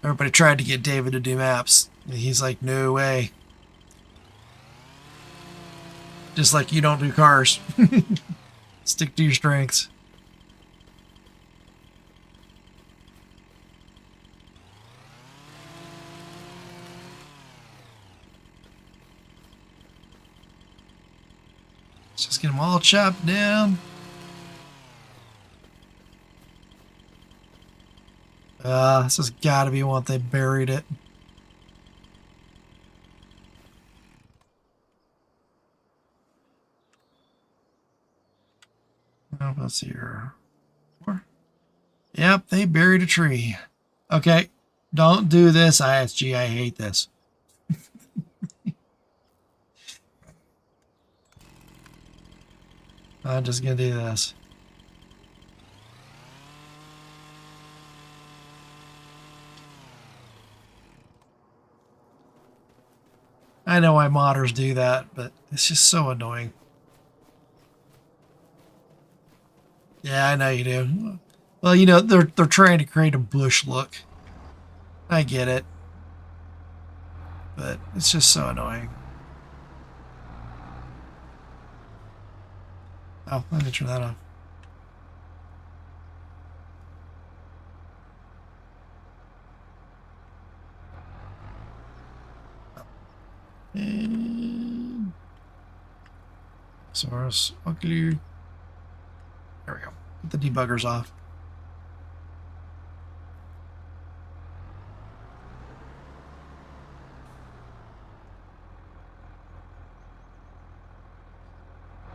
Everybody tried to get David to do maps. He's like, no way. Just like you don't do cars. Stick to your strengths. Let's just get them all chopped down. This has got to be what they buried it. Oh, let's see here. Yep, they buried a tree. Okay, don't do this, ISG. I hate this. I'm just gonna do this. I know why modders do that, but it's just so annoying. Yeah, I know you do. Well, they're trying to create a bush look. I get it. But it's just so annoying. Oh, let me turn that off. And source ugly. There we go. Put the debuggers off.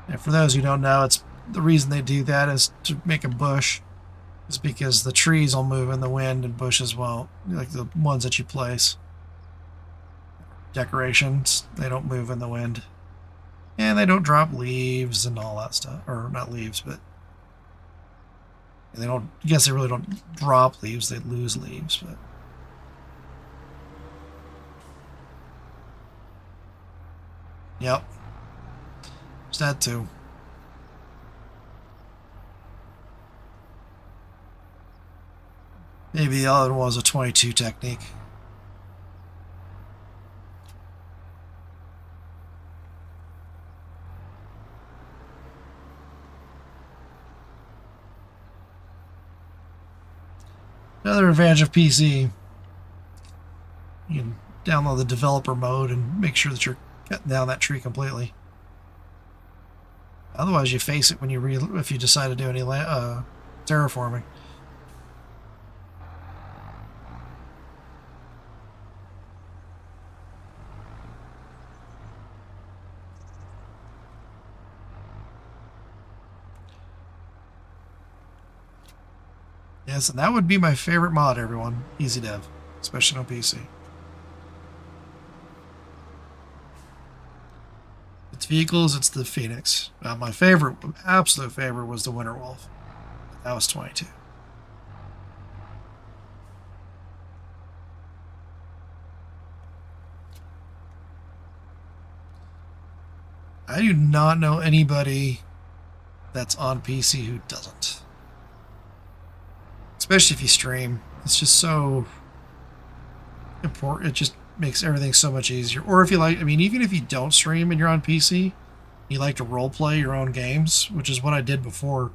And for those who don't know, it's the reason they do that is to make a bush. Is because the trees will move in the wind and bushes won't, like the ones that you place. Decorations, they don't move in the wind. And they don't drop leaves and all that stuff. Or not leaves, but they don't, I guess they really don't drop leaves, they lose leaves, but yep. There's that too. Maybe the other one was a 22 technique. Another advantage of PC, you can download the developer mode and make sure that you're cutting down that tree completely. Otherwise, you face it when if you decide to do any terraforming. Yes, and that would be my favorite mod, everyone. Easy Dev, especially on PC. It's vehicles, it's the Phoenix. My favorite, absolute favorite, was the Winterwolf. That was 22. I do not know anybody that's on PC who doesn't. Especially if you stream. It's just so important. makes everything so much easier. Or if you like, I mean, even if you don't stream and you're on PC, you like to role play your own games, which is what I did before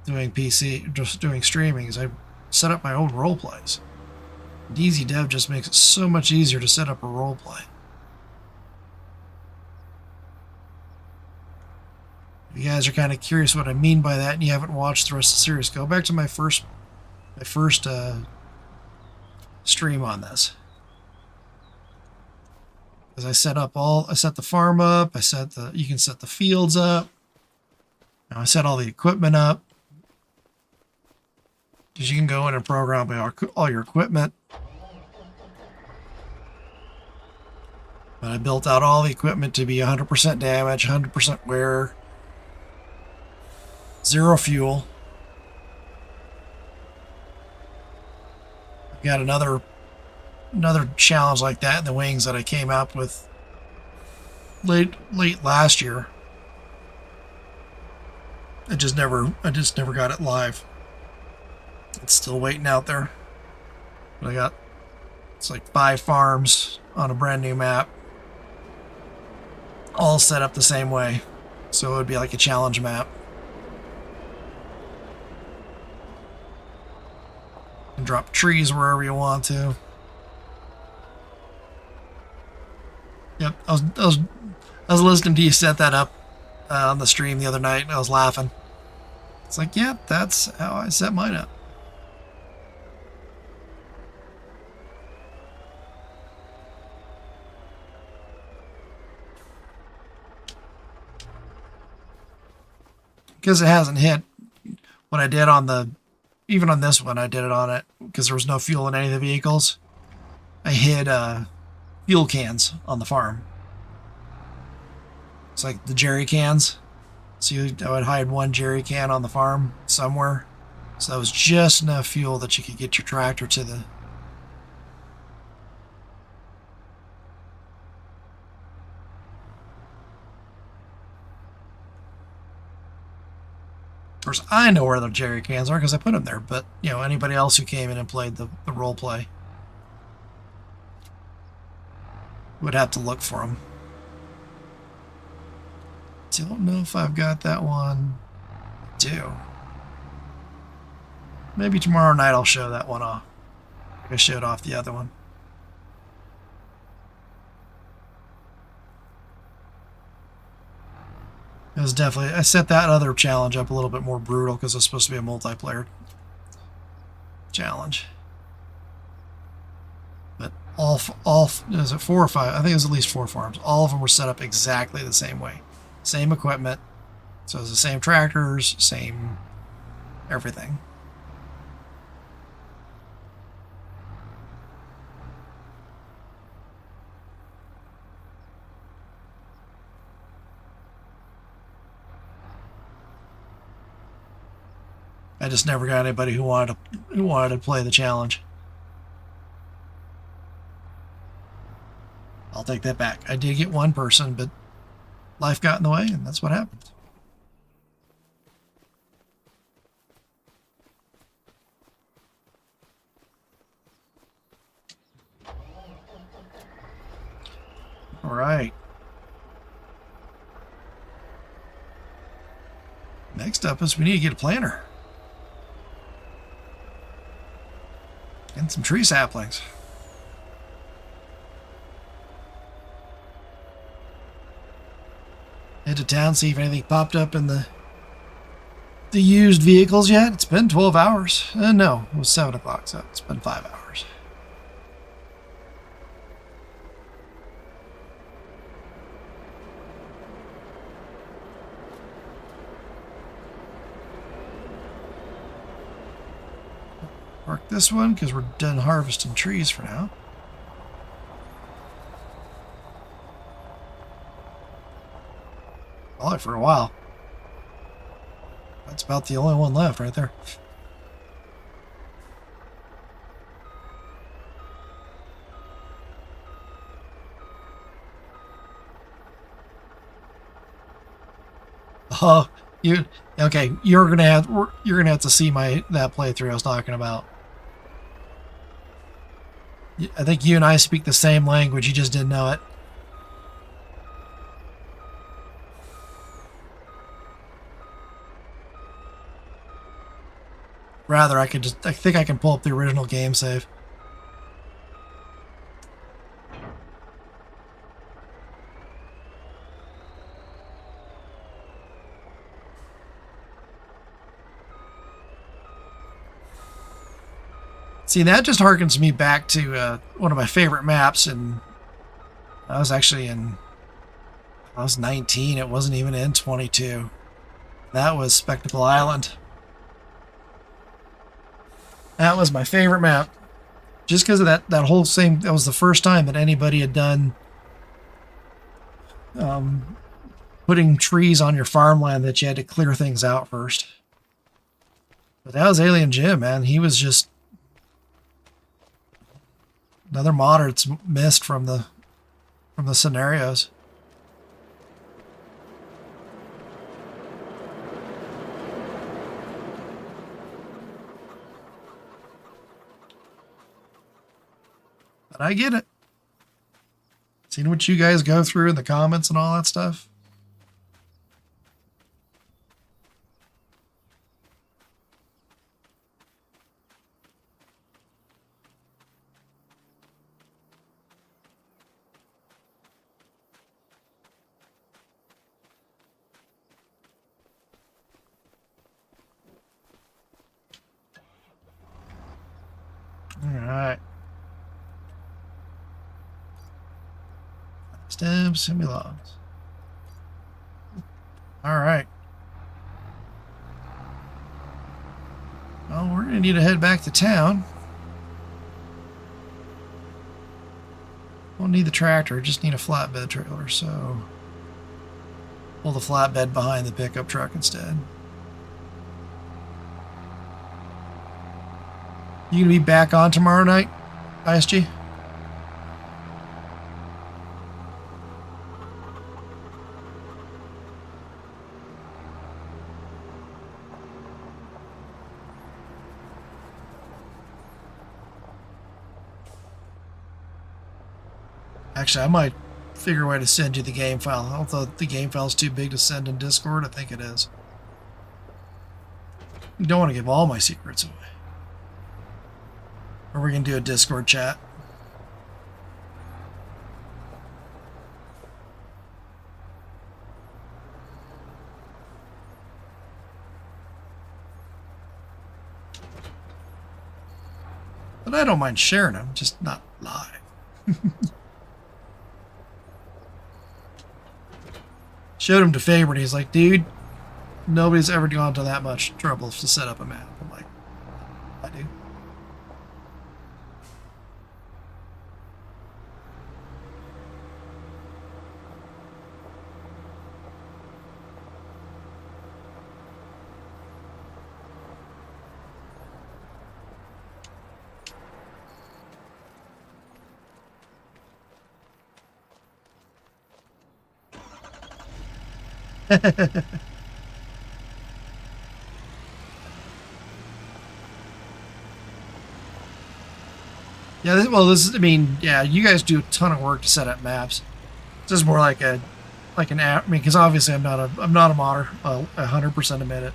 doing PC, just doing streaming, is I set up my own role plays. Easy Dev just makes it so much easier to set up a role play. If you guys are kind of curious what I mean by that and you haven't watched the rest of the series, go back to my first stream on this. Because I set the farm up, you can set the fields up. Now I set all the equipment up. Because you can go in and program all your equipment. But I built out all the equipment to be 100% damage, 100% wear, 0 fuel. I've got another challenge like that in the wings that I came up with late last year. I just never got it live. It's still waiting out there. But it's like 5 farms on a brand new map, all set up the same way. So it would be like a challenge map. And drop trees wherever you want to. Yep, I was listening to you set that up on the stream the other night, and I was laughing. It's like, yeah, that's how I set mine up. Because it hasn't hit what I did on even on this one, I did it on it because there was no fuel in any of the vehicles. I hid fuel cans on the farm. It's like the jerry cans. So I would hide 1 jerry can on the farm somewhere. So that was just enough fuel that you could get your tractor to the... Of course, I know where the jerry cans are because I put them there. But, you know, anybody else who came in and played the role play would have to look for them. Don't know if I've got that one. I do. Maybe tomorrow night I'll show that one off. I showed off the other one. It was definitely... I set that other challenge up a little bit more brutal because it's supposed to be a multiplayer challenge. But is it 4 or 5? I think it was at least 4 farms. All of them were set up exactly the same way. Same equipment. So it's the same tractors, same everything. I just never got anybody who wanted to play the challenge. I'll take that back. I did get 1 person, but life got in the way, and that's what happened. All right. Next up is we need to get a planter. And some tree saplings. Head to town, see if anything popped up in the used vehicles yet. It's been 12 hours. No, it was 7 o'clock, so it's been 5 hours. Mark this one because we're done harvesting trees for now. Probably for a while. That's about the only one left right there. Oh, okay? You're gonna have to see that playthrough I was talking about. I think you and I speak the same language. You just didn't know it. Rather, I think I can pull up the original game save. See, that just harkens me back to one of my favorite maps, and I was 19. It wasn't even in 22. That was Spectacle Island. That was my favorite map. Just because of that whole same, that was the first time that anybody had done putting trees on your farmland that you had to clear things out first. But that was Alien Jim, man. He was just another modder that's missed from the scenarios. But I get it. Seen what you guys go through in the comments and all that stuff. All right. Stems, semi-logs. All right. Well, we're going to need to head back to town. Won't need the tractor, just need a flatbed trailer, so pull the flatbed behind the pickup truck instead. You going to be back on tomorrow night, ISG? Actually, I might figure a way to send you the game file. I don't think the game file's too big to send in Discord. I think it is. You don't want to give all my secrets away. Or we're going to do a Discord chat. But I don't mind sharing them, just not live. Showed him to Faber, and he's like, dude, nobody's ever gone to that much trouble to set up a map. I'm like, I do. Yeah, well, this is, I mean, yeah, you guys do a ton of work to set up maps. This is more like an app. I mean, because obviously I'm not a modder. I'll 100% admit it.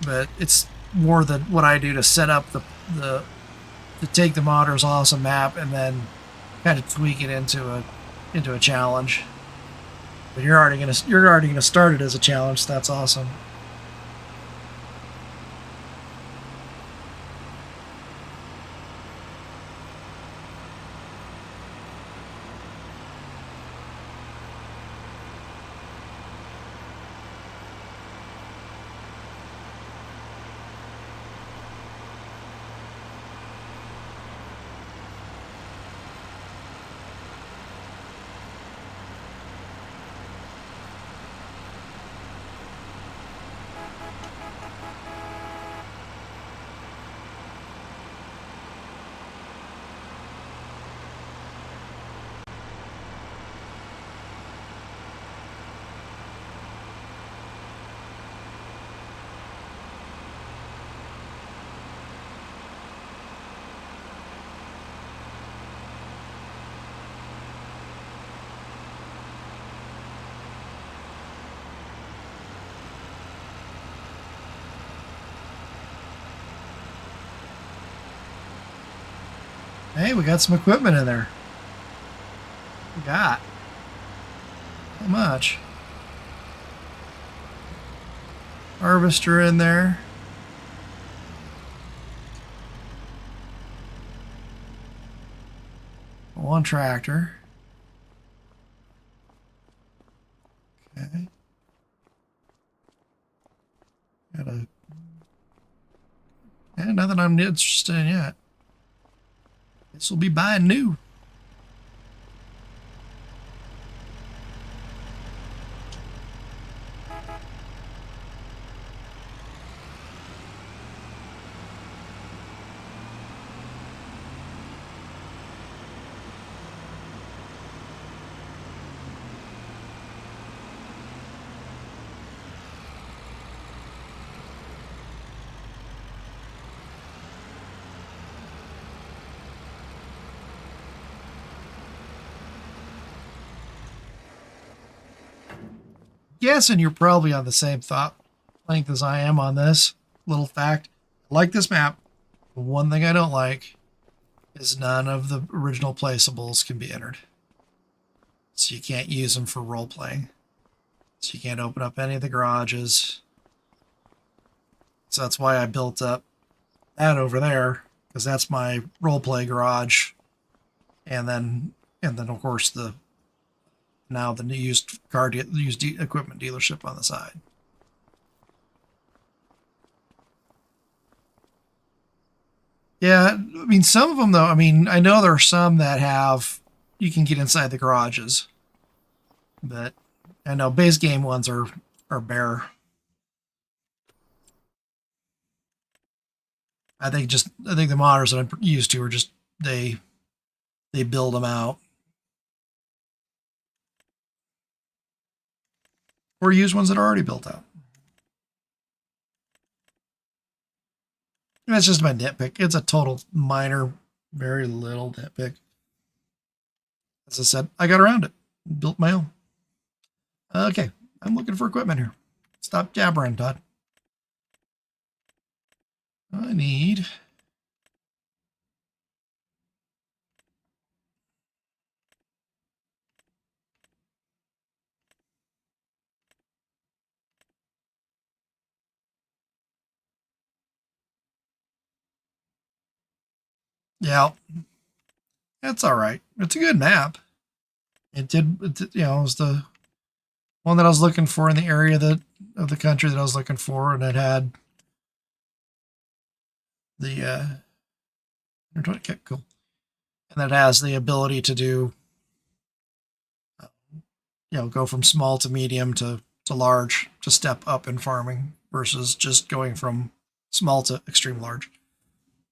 But it's more than what I do to set up to take the modder's awesome map and then kind of tweak it into a challenge. But you're already gonna start it as a challenge. So that's awesome. Hey, we got some equipment in there. We got how much? Harvester in there. One tractor. Okay. Got a. Yeah, nothing I'm interested in yet. This will be buying new. Guessing you're probably on the same thought length as I am on this. Little fact. I like this map. The one thing I don't like is none of the original placeables can be entered. So you can't use them for role playing. So you can't open up any of the garages. So that's why I built up that over there, because that's my role play garage. And then of course the used equipment dealership on the side. Yeah, I mean some of them though. I mean I know there are some that have you can get inside the garages, but I know base game ones are bare. I think the modders that I'm used to are just they build them out or use ones that are already built out. And that's just my nitpick. It's a total minor, very little nitpick. As I said, I got around it, built my own. Okay, I'm looking for equipment here. Stop jabbering, Todd. I need. Yeah, that's all right. It's a good map. It was the one that I was looking for in the area of the country that I was looking for, and it had the okay, cool, and that has the ability to do, go from small to medium to large to step up in farming versus just going from small to extreme large,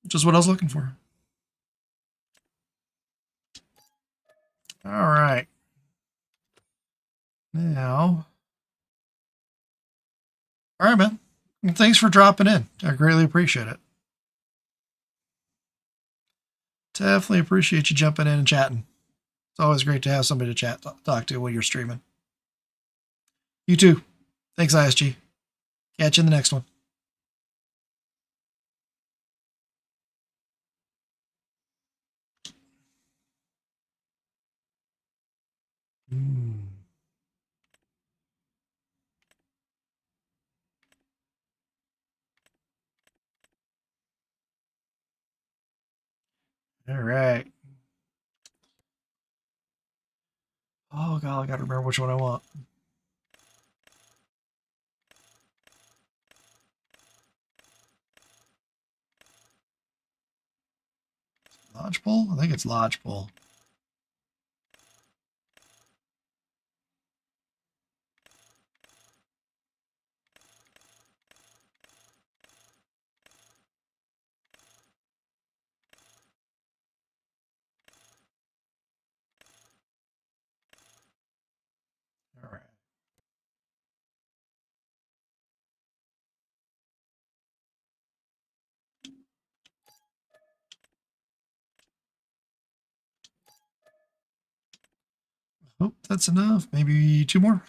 which is what I was looking for. All right, now, all right, man. Well, thanks for dropping in. I greatly appreciate it. Definitely appreciate you jumping in and chatting. It's always great to have somebody to talk to when you're streaming. You too. Thanks, ISG. Catch you in the next one. All right. Oh, God, I got to remember which one I want. Lodgepole? I think it's Lodgepole. All right. Hope that's enough. Maybe two more.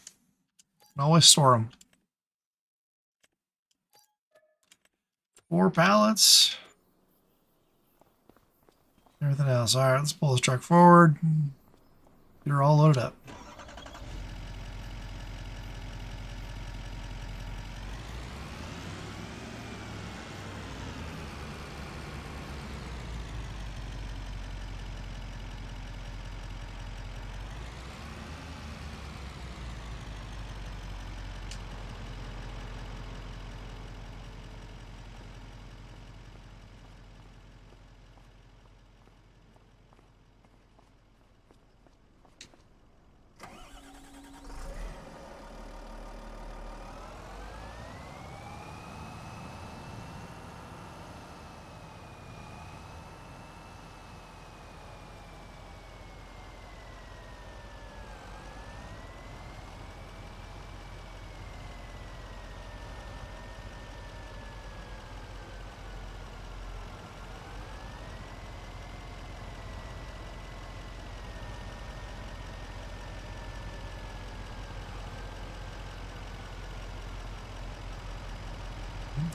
Can always store them. 4 pallets. everything else. All right, let's pull this truck forward. Get her all loaded up.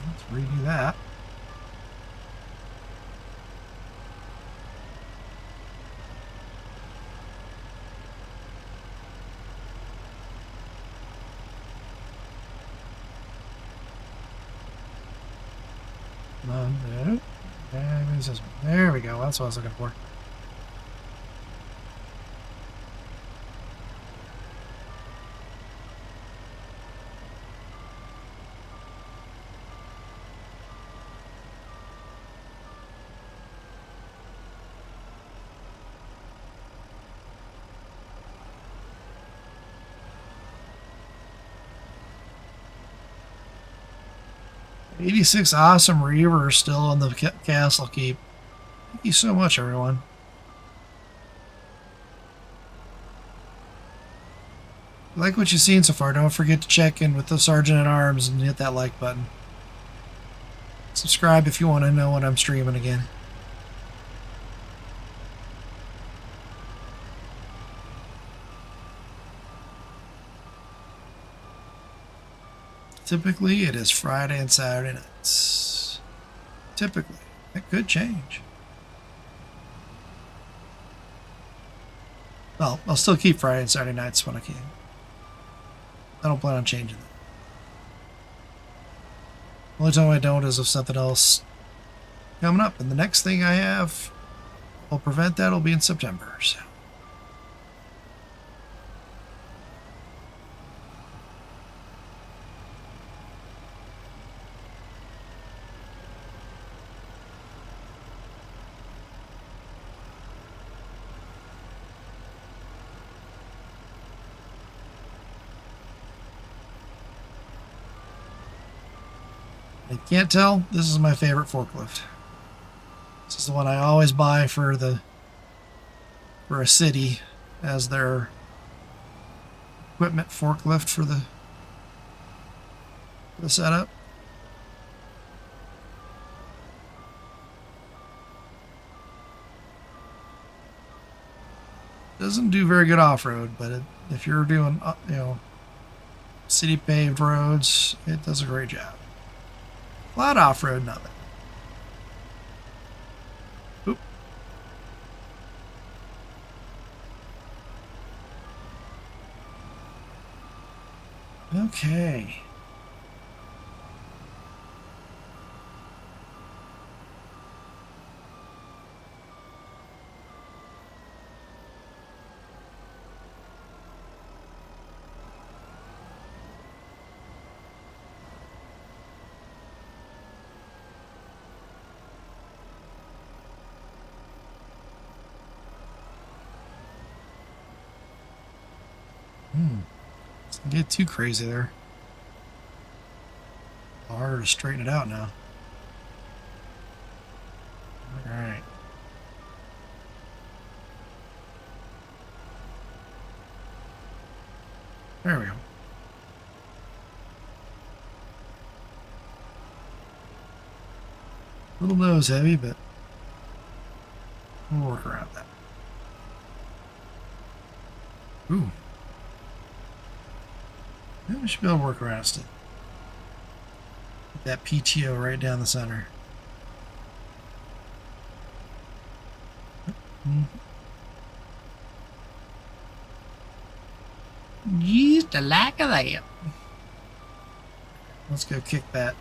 Let's redo that. No. There we go. That's what I was looking for. $86 awesome reavers still on the castle keep. Thank you so much, everyone. If you like what you've seen so far, don't forget to check in with the Sergeant at Arms and hit that like button. Subscribe if you want to know when I'm streaming again. Typically, it is Friday and Saturday nights. Typically. That could change. Well, I'll still keep Friday and Saturday nights when I can. I don't plan on changing that. The only time I don't is if something else coming up. And the next thing I have will prevent that will be in September. So. I can't tell. This is my favorite forklift. This is the one I always buy for a city as their equipment forklift for the setup. Doesn't do very good off-road, but if you're doing city paved roads, it does a great job. Flat off-road, nothing. Oop. Okay. Don't get too crazy there. Harder to straighten it out now. Alright. There we go. Little nose heavy, but we'll work around that. Ooh. Yeah, we should be able to work around it. Get that PTO right down the center. Just a lack of that. Let's go kick that.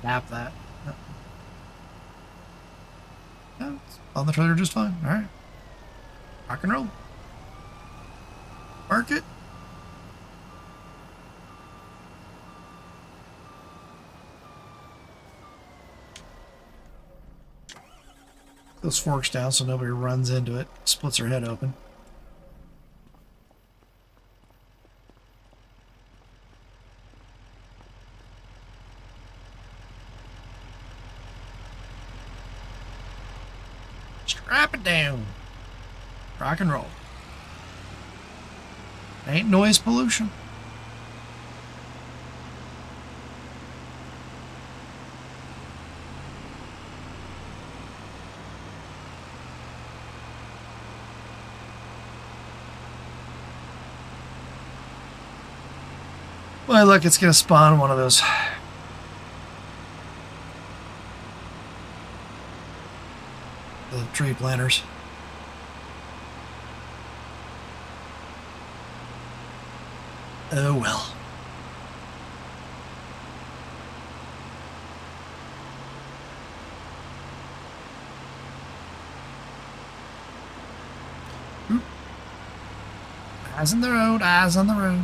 Tap that. No, it's on the trailer just fine. All right. Rock and roll. Park it. Those forks down so nobody runs into it, splits their head open. Strap it down. Rock and roll. Ain't noise pollution. Well, look, it's going to spawn one of those. The tree planters. Oh well. Oop. Eyes on the road, eyes on the road.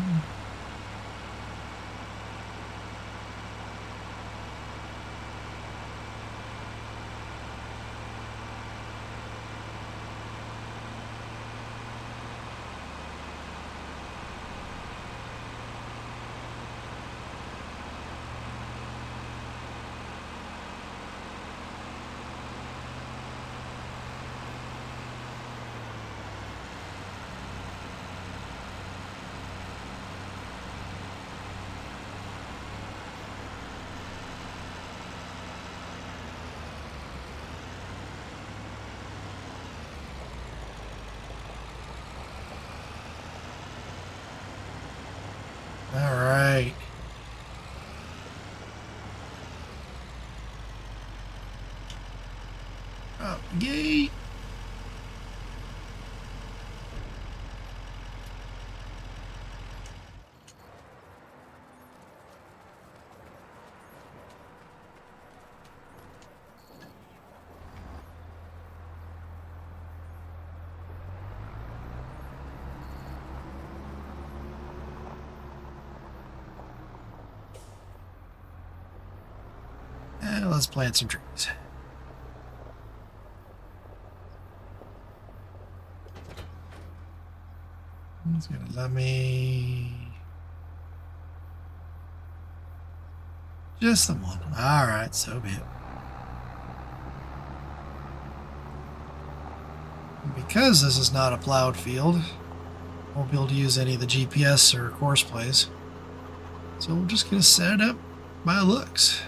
All right. Up the gate. Let's plant some trees. It's gonna let me just the one. All right, so be it. And because this is not a plowed field, I won't be able to use any of the GPS or course plays. So we're just gonna set it up by looks.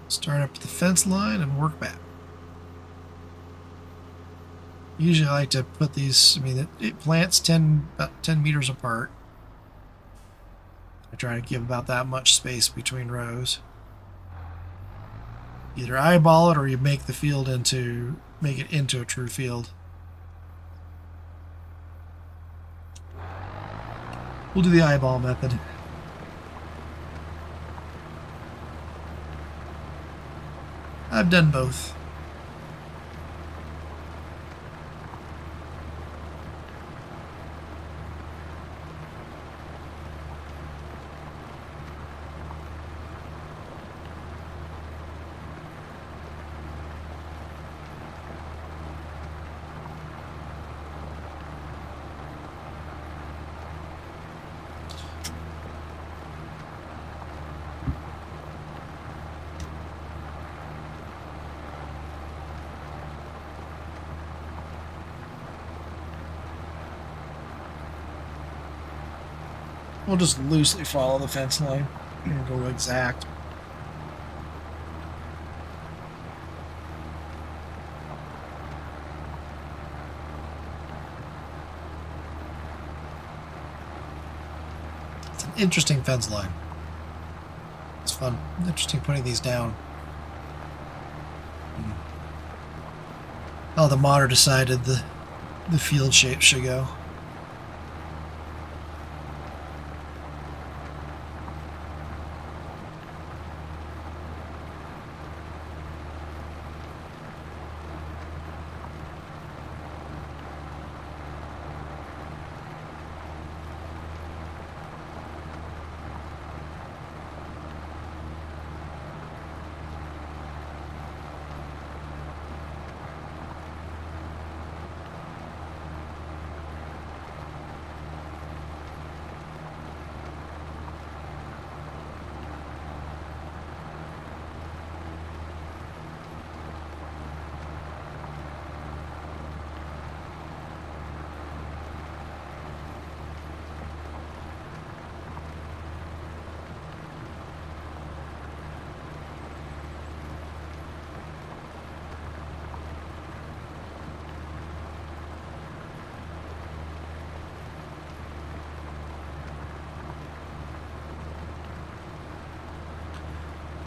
Start up the fence line and work back. Usually I like to put these, I mean, it plants about 10 meters apart. I try to give about that much space between rows. Either eyeball it or you make the field make it into a true field. We'll do the eyeball method. I've done both. We'll just loosely follow the fence line and go exact. It's an interesting fence line. It's fun. Interesting putting these down. Oh, the modder decided the field shape should go.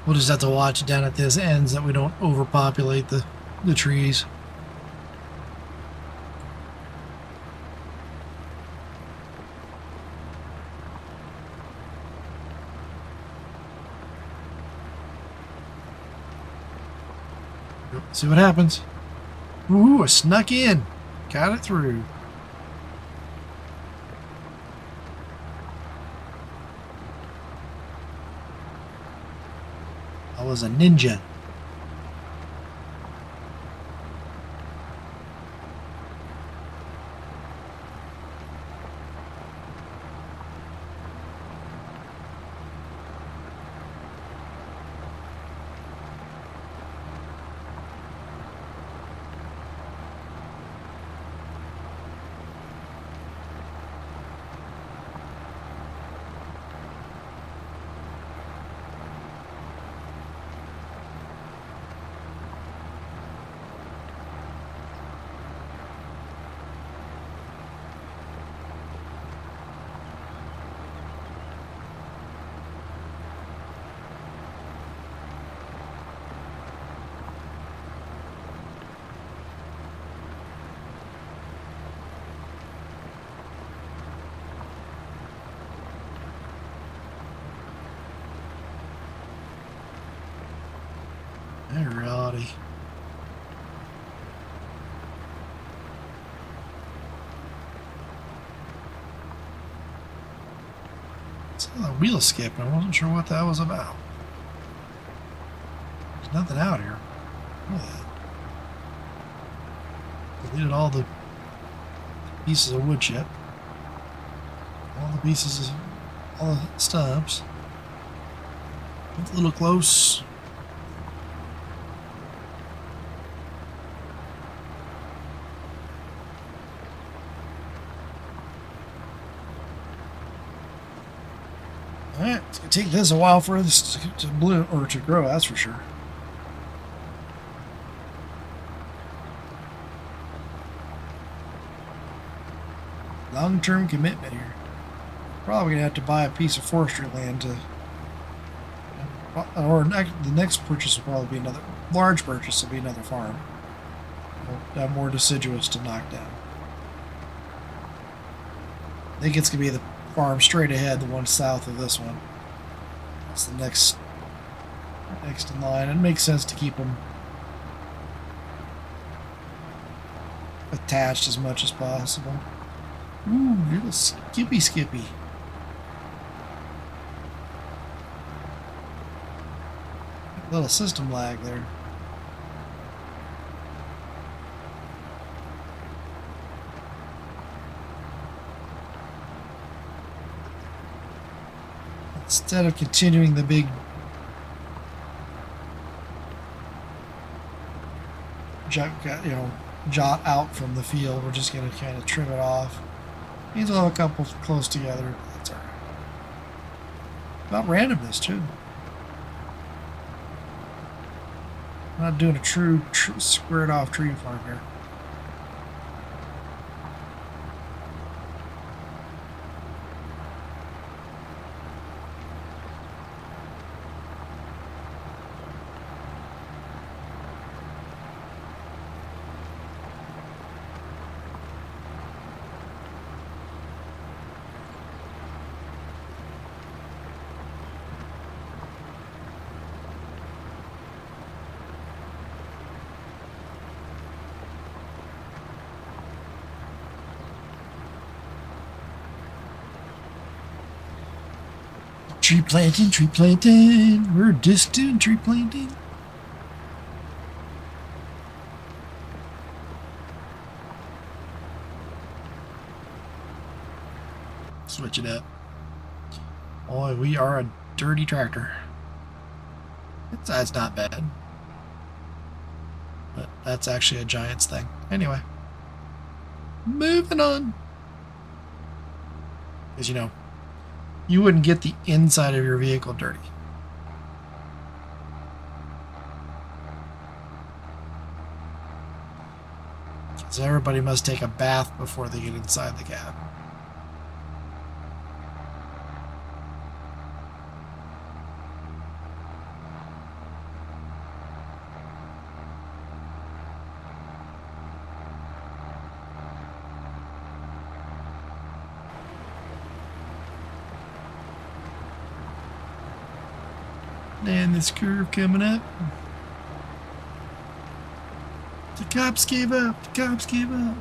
We'll just have to watch down at these ends that we don't overpopulate the trees. See what happens. Ooh, I snuck in. Got it through. I was a ninja. In reality. It's a wheel skip. I wasn't sure what that was about. There's nothing out here. Look at that. Deleted all the pieces of wood chip. All the pieces of all the stubs. It's a little close. Alright, it's gonna take this a while for this to bloom or to grow, that's for sure. Long-term commitment here. Probably gonna have to buy a piece of forestry land to, or the next purchase will probably be another large purchase. Will be another farm. We'll have more deciduous to knock down. I think it's gonna be the farm straight ahead, the one south of this one. That's the next in line. It makes sense to keep them attached as much as possible. Ooh, little skippy. Little system lag there. Instead of continuing the big jot out from the field, we're just going to kind of trim it off. Means we'll have a couple close together. That's all right. About randomness too. I'm not doing a true squared off tree farm here. tree planting, tree planting. We're just doing tree planting. Switch it up. Boy, we are a dirty tractor. That's not bad. But that's actually a Giants thing. Anyway. Moving on. Because, you know, you wouldn't get the inside of your vehicle dirty. Because everybody must take a bath before they get inside the cab. And this curve coming up. The cops gave up. The cops gave up.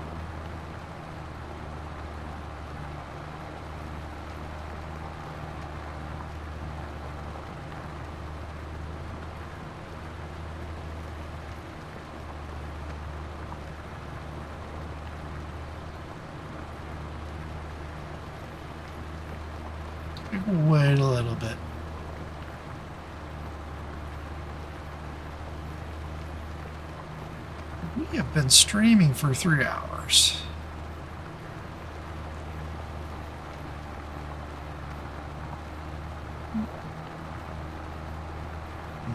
Wait a little bit. We have been streaming for 3 hours.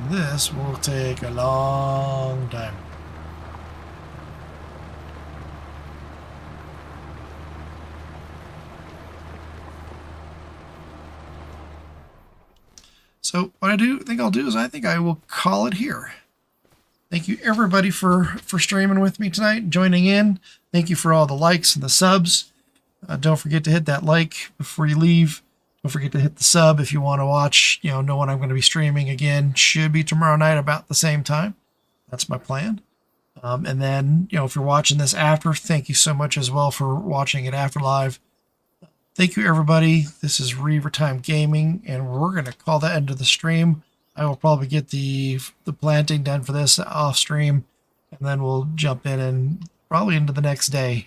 This will take a long time. So what I think I'll do is I think I will call it here. Thank you everybody for streaming with me tonight, joining in. Thank you for all the likes and the subs. Don't forget to hit that like before you leave. Don't forget to hit the sub if you want to watch, know when I'm going to be streaming again. Should be tomorrow night about the same time. That's my plan. And then, if you're watching this after, thank you so much as well for watching it after live. Thank you, everybody. This is Reaver Time Gaming, and we're going to call that end of the stream. I will probably get the planting done for this off stream, and then we'll jump in and probably into the next day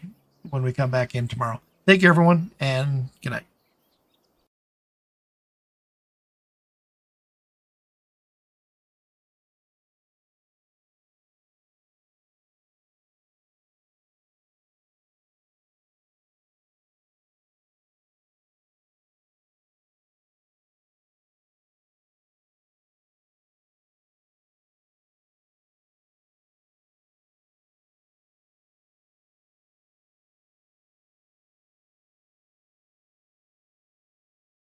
when we come back in tomorrow. Thank you, everyone, and good night.